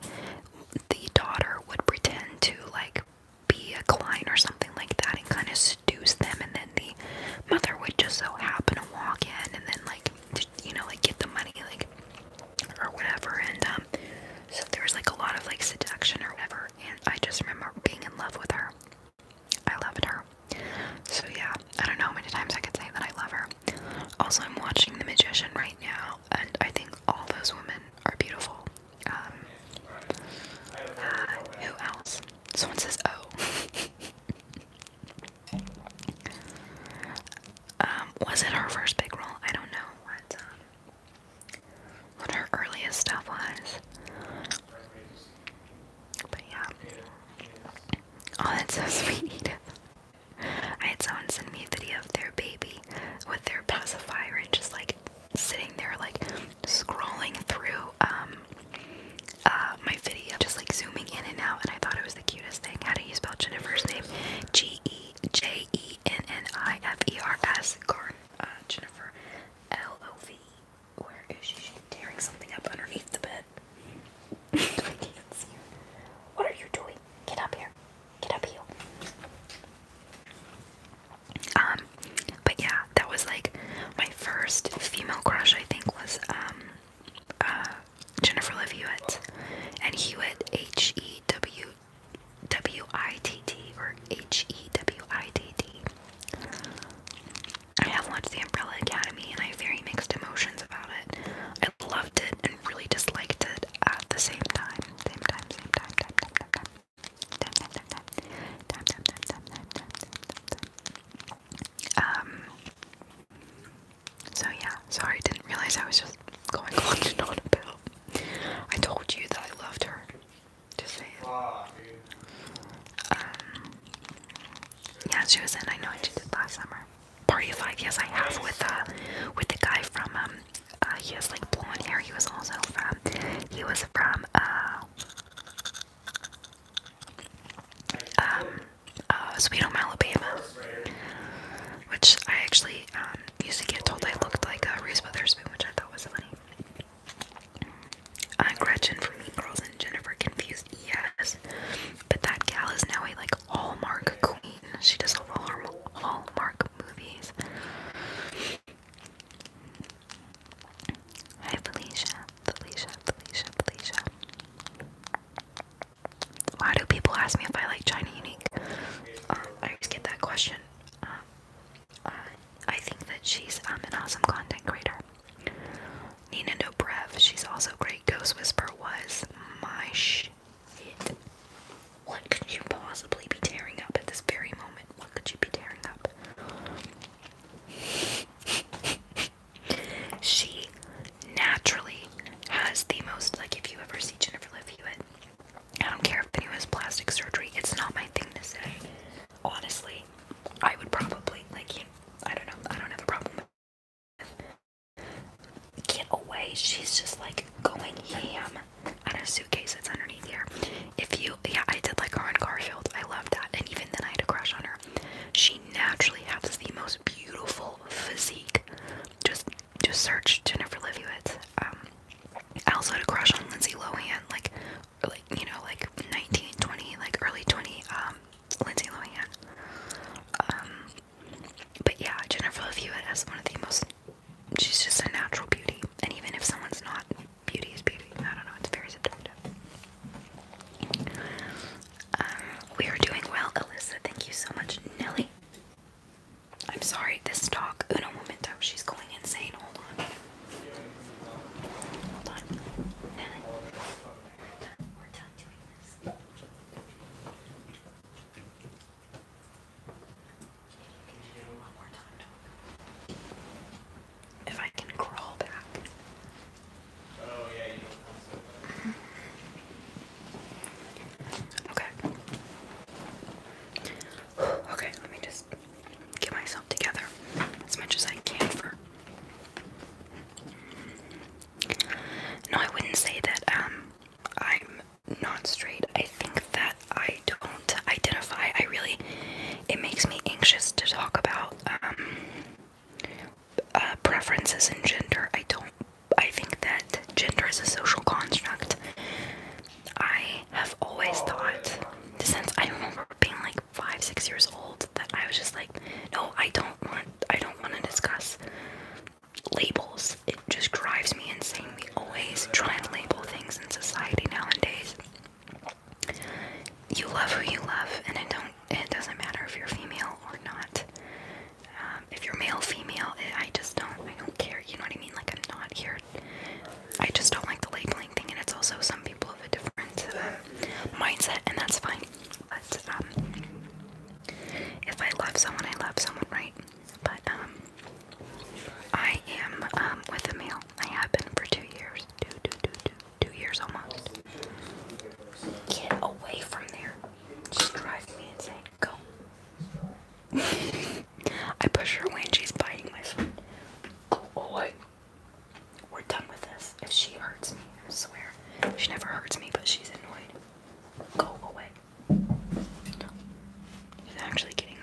the daughter would pretend to like be a client or something like that and kind of seduce them, and then the mother would just so happen to walk in and then like, you know, like get the money, like, or whatever. And so there was like a lot of like seduction or whatever, and I just remember being in love with her. I loved her. So yeah, I don't know how many times I could say that I love her. Also, I'm watching The Magician right now, and I think all those women are beautiful. Who else? Someone says, oh. Was it her first big role? I don't know what her earliest stuff was. But yeah. Oh, that's so sweet. I had someone send me a video of their baby with their pacifier and just like sitting there like scrolling through my video, just like zooming in and out, and I thought it was the cutest thing. How do you spell Jennifer's name? Gejennifers. Jennifer Love. Where is she? She's tearing something up underneath the bed. I can't see her. What are you doing? Get up here. Get up here. But yeah, that was like my first female crush, I think, was Jennifer Love Hewitt. And Hewitt, Hewitt, or Hewittt. I have watched The Umbrella Academy, and I have very mixed emotions about it. I loved it and really disliked it at the same time. So yeah, sorry, I didn't realize I was just going on and on about. I told you that I loved her. Just saying. Yeah, she was in. I know what she did last summer. Party of Five. Yes, I have with the guy from he has like blonde hair. He was from Sweet Home Alabama, which I actually used to get told I looked like Reese Witherspoon, which I thought was funny. Gretchen from Mean Girls and Jennifer Confused, yes, but that gal is now a like Hallmark queen. She does all the Hallmark movies. Hi, Felicia. Why do people ask me if I like China Unique? I always get that question. I think that she's an awesome content creator. Nina Dobrev, she's also great. Ghost Whisperer was she's just like going ham on a suitcase that's underneath here. Yeah, I did like her on Garfield. I loved that. And even then I had a crush on her. She naturally has the most beautiful physique. Just search Jennifer Livewitz. I also had a crush on Lindsay Lohan, like 19, 20, like early 20, Lindsay Lohan. But yeah, Jennifer Love Hewitt is one of the most, she's just a natural beauty. And even if someone's not, beauty is beauty. I don't know, it's very subjective. We are doing well, Alyssa. Thank you so much. Nelly. I'm sorry, this dog, Uno Momento, she's going insane. Hold on. Hold on. Nelly. We're done doing this. One more time. If I can crawl back. Okay. Okay, let me just get myself together as much as I can for. No, I wouldn't say that I'm not straight. I think that I don't identify. It makes me anxious to talk about preferences in gender. I think that gender is a social construct. I have always thought, since I remember being like 5, 6 years old, that I was just like, no, I don't want to discuss labels. It just drives me insane. We always try and label things in society nowadays. You love who you love, and it doesn't matter if you're female or not. If you're male, female, I don't care, you know what I mean? Like, I'm not here, I just don't like the labeling thing, and it's also some people have a different mindset, and that's fine. But if I love someone, right? But I am with a male. I have been for 2 years. 2 years almost. Get away from there. Just drives me insane. Go. I push her away and she's biting my foot. Oh, wait. We're done with this. If she hurts me, I swear. She never hurts me, but she's annoyed. Go away. She's actually getting.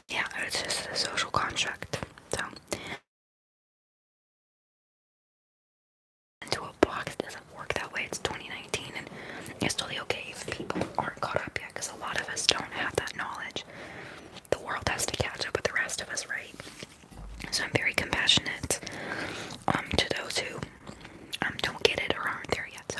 Yeah, it's just a social construct. So. Into a box doesn't work that way. It's 2019 and it's totally okay if people aren't caught up yet, because a lot of us don't have that knowledge. The world has to catch up with the rest of us, right? So I'm very compassionate to those who don't get it or aren't there yet. So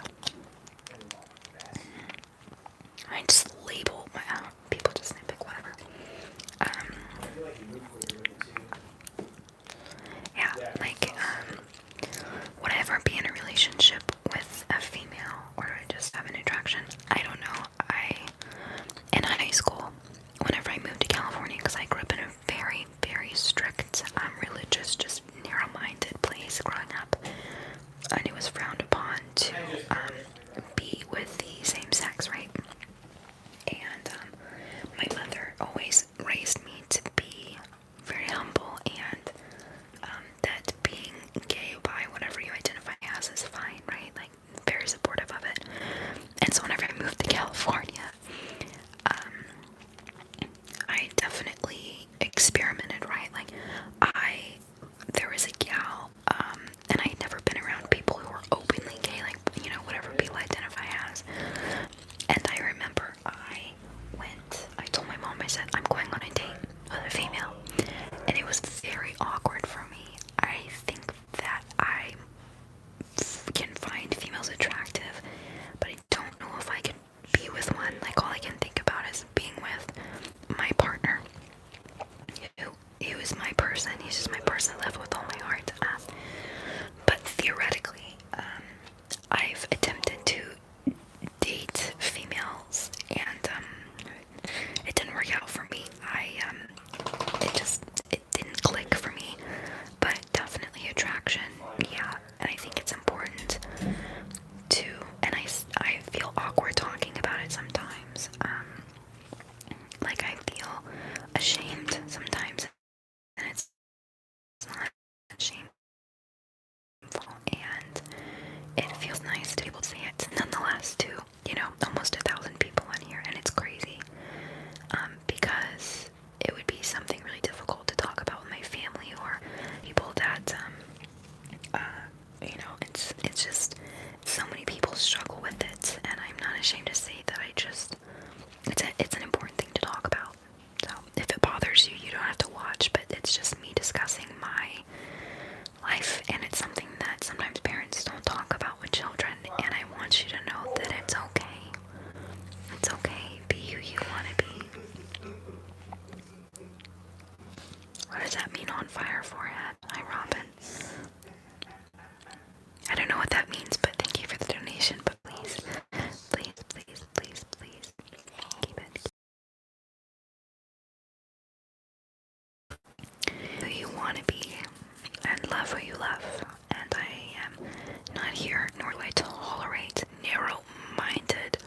nor will I tolerate narrow-minded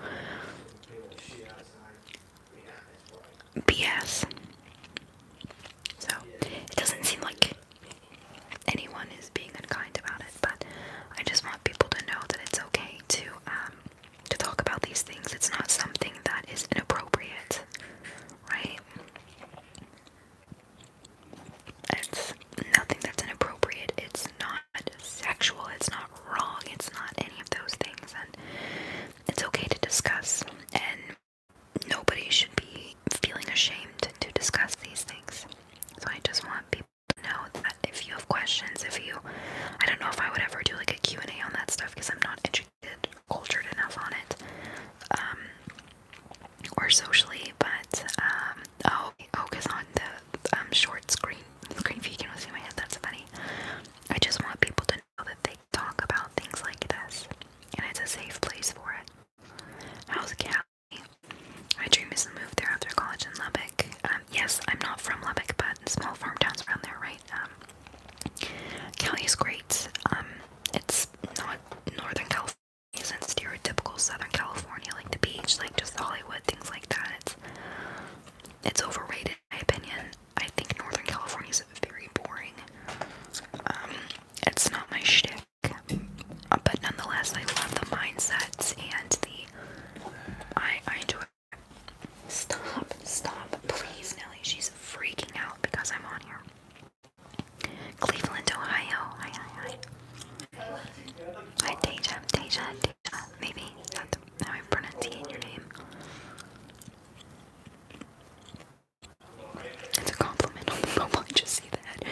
BS. So, it doesn't seem like anyone is being unkind about it, but I just want people to know that it's okay to talk about these things. It's not something that is inappropriate, right? It's nothing that's inappropriate. It's not sexual. It's not wrong. It's not any of those things, and it's okay to discuss, and nobody should be feeling ashamed to discuss these things. So I just want people to know that if you have questions, I don't know if I would ever do like a Q&A on that stuff because I'm not educated or cultured enough on it, or socially, but, because on the short screen view you can see my head, that's funny. I just want people to know that they talk about things like this, and it's a safe place for it. How's Callie? My dream is to move there after college in Lubbock. Yes, I'm not from Lubbock, but small farm towns around there, right? Cali is great. It's not Northern California, isn't stereotypical Southern California, like the beach, like just Hollywood, things like that. It's overrated, in my opinion. I think Northern California is very boring. It's not my shtick, but nonetheless, I love the mindsets and I enjoy it. Stop, please, Nelly. She's freaking out because I'm on here. Cleveland, Ohio. Hi. Hi, Deja. Maybe that's how I pronunciate your name. It's a compliment on the phone. I just see that.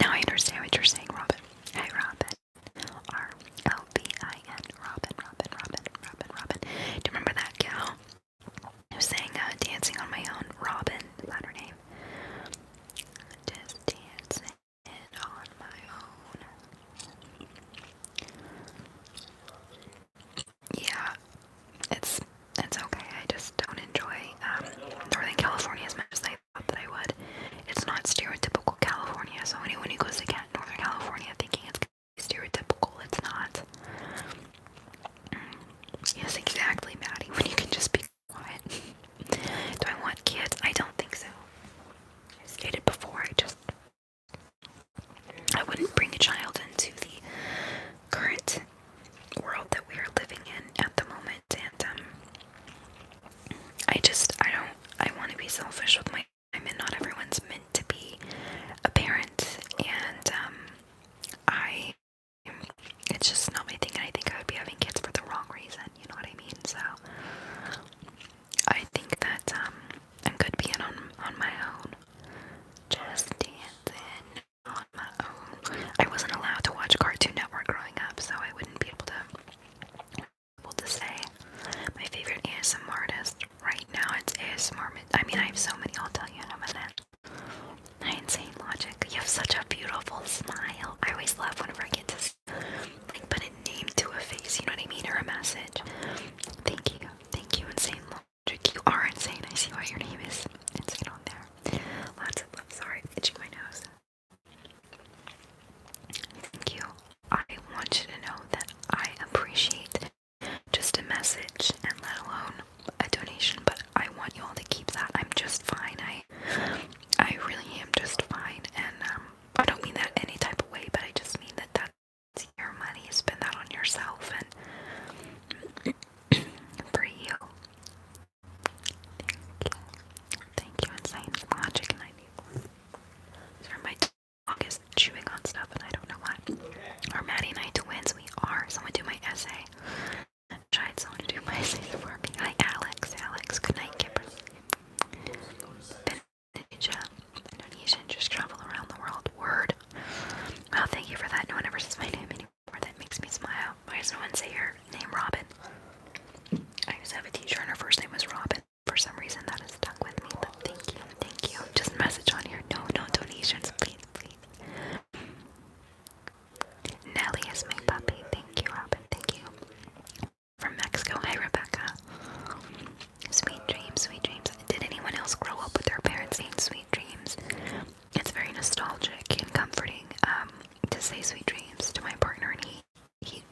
Now I understand what you're saying, Robin. Hi, Robin. R-L-B-I-N. Robin. Do you remember that gal who sang Dancing on My Own? Robin, is that her name? Just dancing on my own. Yeah, it's okay. I just don't enjoy Northern California as much as I thought that I would. It's not stereotypical California, so anyone who goes to Northern California thinking it's stereotypical, it's not. Yes, exactly, Maddie, when you can just be quiet. Do I want kids? I don't think so. I stated before, I wouldn't bring a child into the current world that we are living in at the moment, and I want to be selfish with my time, and not everyone's meant to be a parent, and it's just not my thing, and I think I would be having kids for the wrong reason, you know what I mean? So I think that I'm good being on my own, just dancing on my own. I wasn't allowed to watch Cartoon Network growing up, so I wouldn't be able to say my favorite ASMR artist right now. It's ASMR. I mean, I have so many. I'll tell you in a minute. Hi, Insane Logic. You have such a beautiful smile. I always love whenever I get to put a name to a face. You know what I mean, or a message. Thank you, Insane Logic. You are insane. I see why your name is insane on there. Lots of love. Sorry, itching my nose. Thank you. I want you to know that I appreciate just a message, and let alone a donation, but I want you all to keep that. I'm just fine. I really am just fine, and I don't mean that any type of way, but I just mean that that's your money. Spend that on yourself and for you. Thank you, Insane Logic 94. Sorry, my dog is chewing on stuff and I don't know what. Are Maddie and I twins? We are. Someone do my essay. Tried someone to do my essay for me. Hi, Alex. Good night, Kimberly. Indonesian just travel around the world. Word. Well, thank you for that. No one ever says my name anymore. That makes me smile. Why does no one say your name, Robin? I used to have a teacher and her first name was Robin. For some reason, that has stuck with me. But thank you. Just message on here. No donations, please. Nelly is my puppy. Thank you, Robin. Thank you. From Mexico. Hi, Rebecca. Sweet dreams. Did anyone else grow up with their parents saying sweet dreams? It's very nostalgic and comforting to say sweet dreams to my partner, and he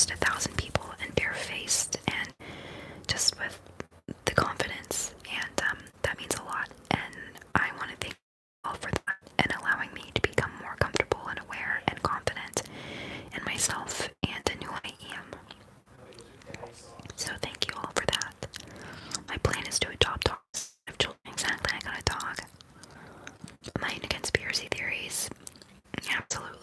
almost 1,000 people and barefaced and just with the confidence, and that means a lot, and I want to thank you all for that and allowing me to become more comfortable and aware and confident in myself and in who I am. So thank you all for that. My plan is to adopt dogs. I have children. Exactly, I got a dog. Am I into conspiracy theories? Absolutely.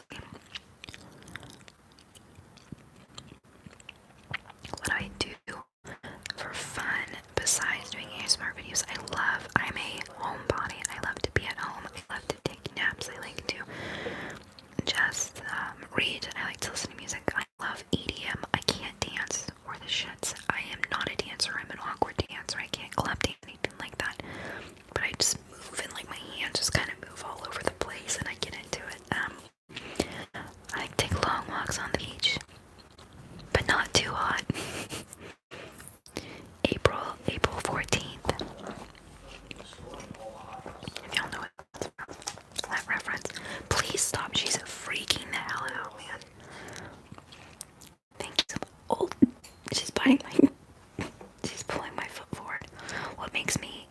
What I do for fun besides doing ASMR videos, I'm a homebody. I love to be at home. I love to take naps. I like to just read. I like to listen to music. I love EDM. I can't dance or the shits. I am not a dancer. I'm an awkward dancer. I can't club dance, anything like that. But I just move and like my hands just kind of move all over the place and I get into it. I like to take long walks on the beach, but not too hot. April 14th. If y'all know what that reference, please stop. She's freaking the hell out, man. Thank you so much. Oh, she's biting she's pulling my foot forward. What makes me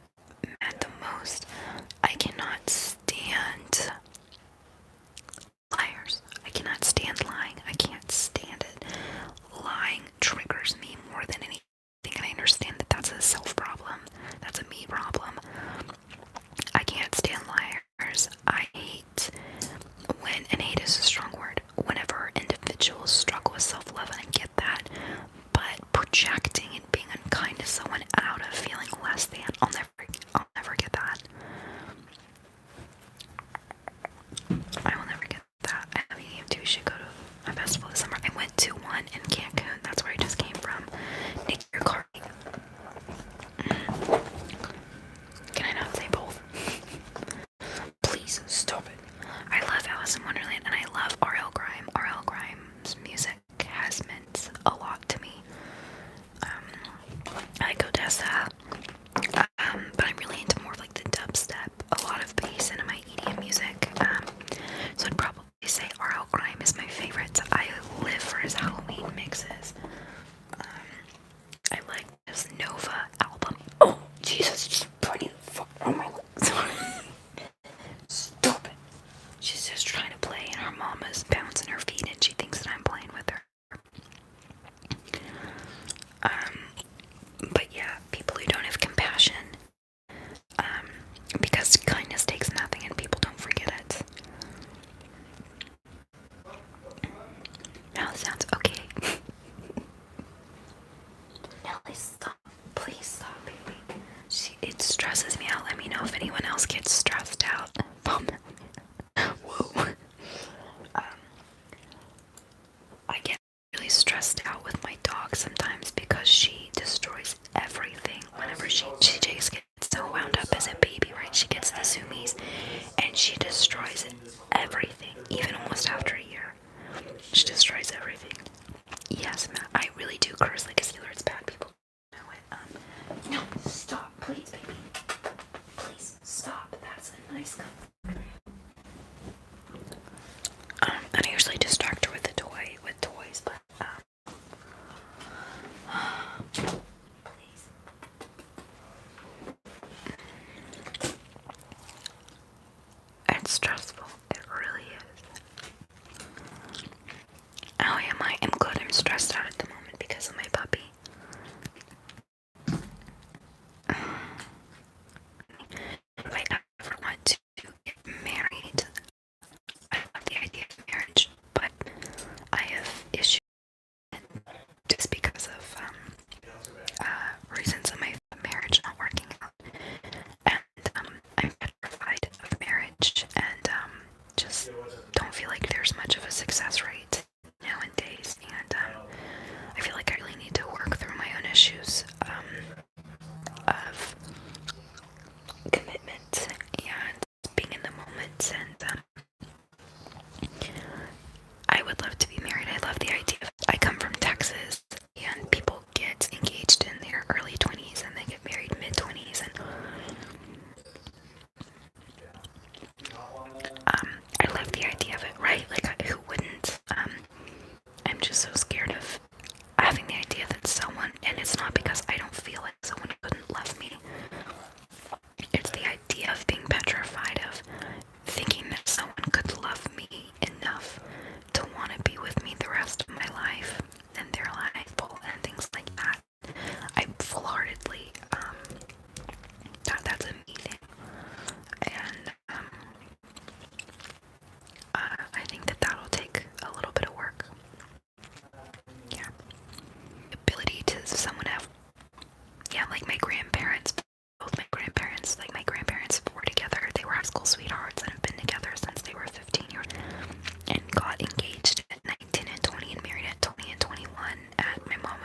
mad the most, I cannot stand liars. I cannot stand lying. I can't stand it. Lying triggers me more than anything, and I understand that that's a self problem. That's a me problem. I can't stand liars. I hate and hate is a strong word, whenever individuals struggle with self-love, and I get that, but projecting and being unkind to someone out of feeling less than, I'll never get that. I will never get that. I know you two should go to a festival this summer. I went to one in Cancun. That's where I just came from. Nick, your car. Can I not say both? Please stop it. I love Alice in Wonderland and I love R.L. Grime. R.L. Grime's music has meant a lot to me. I like Odessa. But I'm really into more of like the dubstep, a lot of bass into my EDM music. So I'd probably say R.L. Grime is my favorite. I live for his Halloween mixes. I like this Nova album. Oh, Jesus, just putting the fuck on my lips. Stop it. She's just trying to play and her mama's bouncing her feet and she thinks that I'm playing with her. But yeah, people who don't have compassion, because kindness takes nothing and people don't forget it. Now it sounds okay. Now please stop, baby. It stresses me out. Let me know if anyone else gets stressed out. Whoa. I get really stressed out with my dog sometimes because she destroys everything whenever she just gets so wound up as a baby, right? She gets the zoomies and she destroys everything, even almost after a year. She destroys everything. Yes, Matt, I really do curse like a sailor. It's bad, people know it. No, stop, please, baby. Please, stop. That's a nice comment. And I usually distract her with toys, but, please. It's stressful. It really is. How am I? I'm good. I'm stressed out at the moment because of my puppy.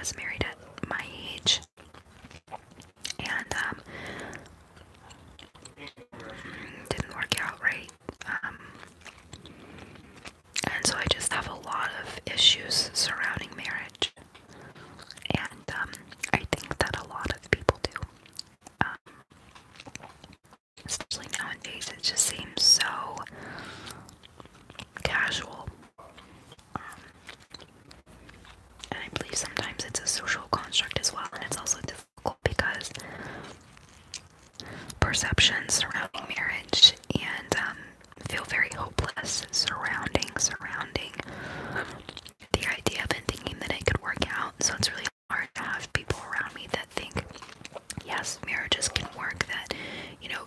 was married at my age, and didn't work out right. And so I just have a lot of issues surrounding marriage, and I think that a lot of people do. Especially nowadays, it just seems so casual. And I believe sometimes it's a social construct as well, and it's also difficult because perceptions surrounding marriage and feel very hopeless surrounding the idea of it, thinking that it could work out. So it's really hard to have people around me that think, yes, marriages can work, that,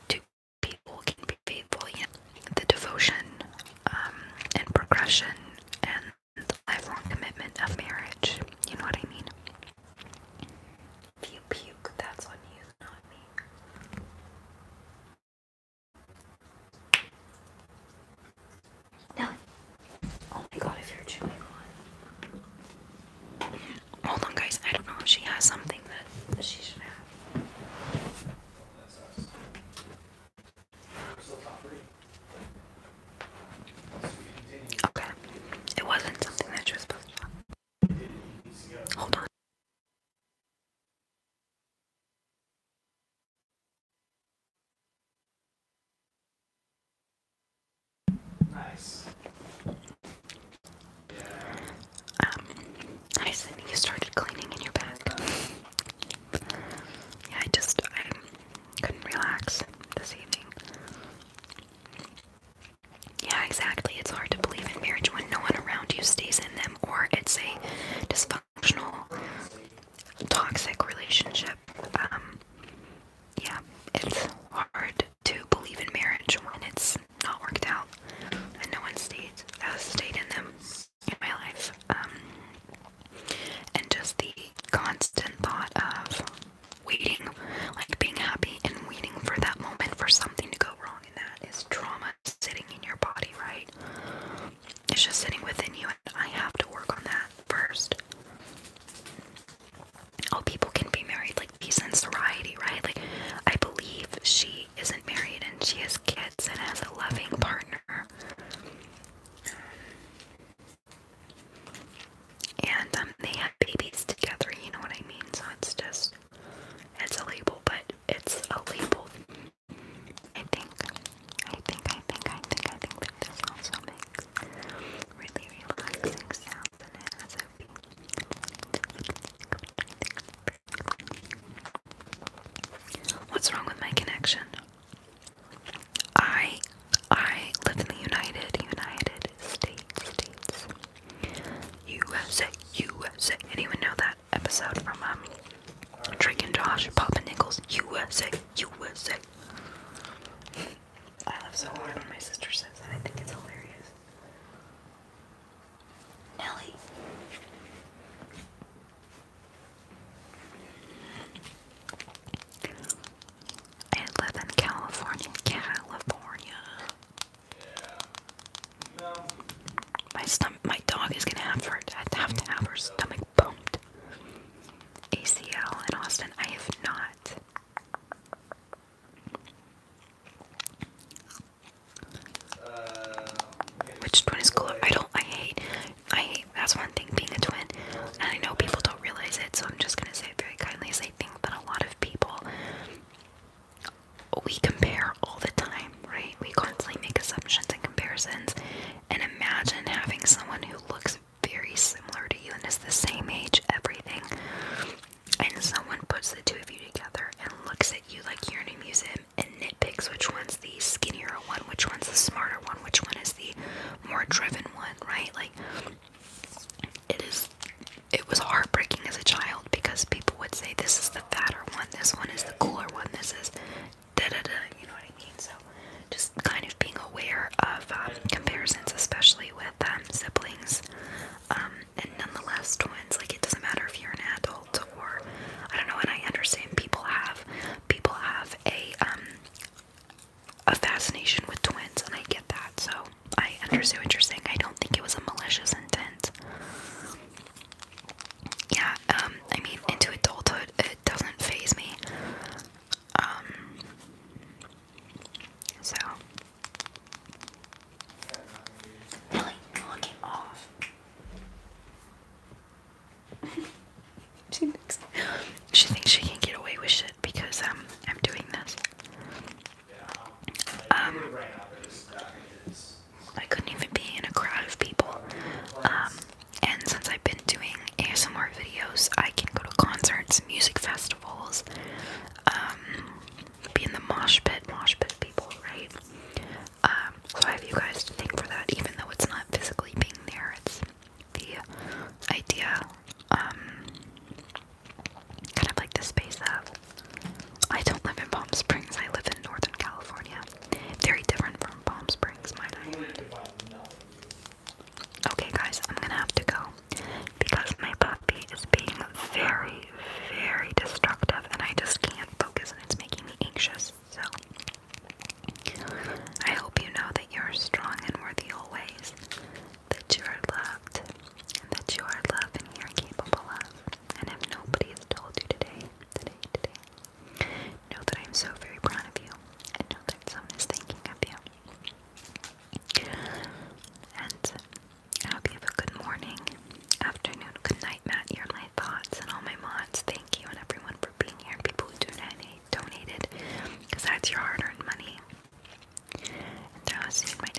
two people can be faithful, the devotion and progression and the lifelong commitment of marriage. You know what I mean? If you puke, that's on you, not me. Nelly. Oh my god, if you're chewing on. Hold on, guys. I don't know if she has something that she should have. Okay. It wasn't something that she was supposed to have. Hold on. Nice. Hi, Cindy. You started cleaning in your bed. Yeah, I couldn't relax this evening. Yeah, exactly. It's hard to believe in marriage when no one around you stays in them, or it's a dysfunctional, toxic relationship. Yeah, it's hard to believe in marriage when it's not worked out and no one has stayed in them in my life. And just the constant thought of waiting, like being happy and waiting for that moment for something to go wrong, and that is trauma sitting in your body, right? It's just sitting within you, and I have to work on that first. Oh, people can be married, like peace and sobriety, right? Like, I believe she isn't married and she has kids and has a loving partner. And they have babies together, you know what I mean? So it's a label, but it's a label. I think that this also makes really relaxing sounds in it as if What's wrong with my connection? I live in the United States. USA. Anyone know that episode from Drake and Josh, Papa Nichols? USA. I laugh so hard when my sister says that. I think it's hilarious. Nelly. I live in California. My dog is gonna have to have her stomach pumped. ACL in Austin. I have not. Which twin is cooler? I hate, that's one thing, being a twin, and I know people don't realize it, so I'm just gonna say it very kindly, is I think that a lot of people, we compare all the time, right? We constantly make assumptions and comparisons, and imagine having someone who looks very similar to you and is the same age, everything, and someone puts the two of you together and looks at you like you're in a museum and nitpicks which one's the skinnier one, which one's the smarter one, which one is the more driven one, right? Like, it was heartbreaking as a child because people would say, this is the fatter one, this one is the cooler one, this is da-da-da, you know what I mean? So just kind of being aware of comparisons, especially with siblings, and nonetheless twins. Like, it doesn't matter if you're an adult or, I don't know, and I understand people have She thinks she can get away with shit because I'm doing this. I couldn't even be in a crowd of people. And since I've been doing ASMR videos, I can go to concerts, music festivals, be in the mosh pit people, right? So I have you guys to thank for that, even though it's not physically being there. It's the idea, kind of like the space of, I don't live in Palm Springs, I live in Northern California. Very different from Palm Springs, might I add. Okay guys, I'm gonna have to go because my puppy is being very, very destructive and I just can't focus and it's making me anxious. So I hope you know that you're strong and worthy always, that you are loved, and that you are loved and you're capable of. And if nobody has told you today, know that I'm so very proud of you and know that someone is thinking of you. And I hope you have a good morning, afternoon, good night, Matt. You're in my thoughts, and all my mods. Thank you, and everyone for being here. People who donated, because that's your hard-earned money. And I'll see you in my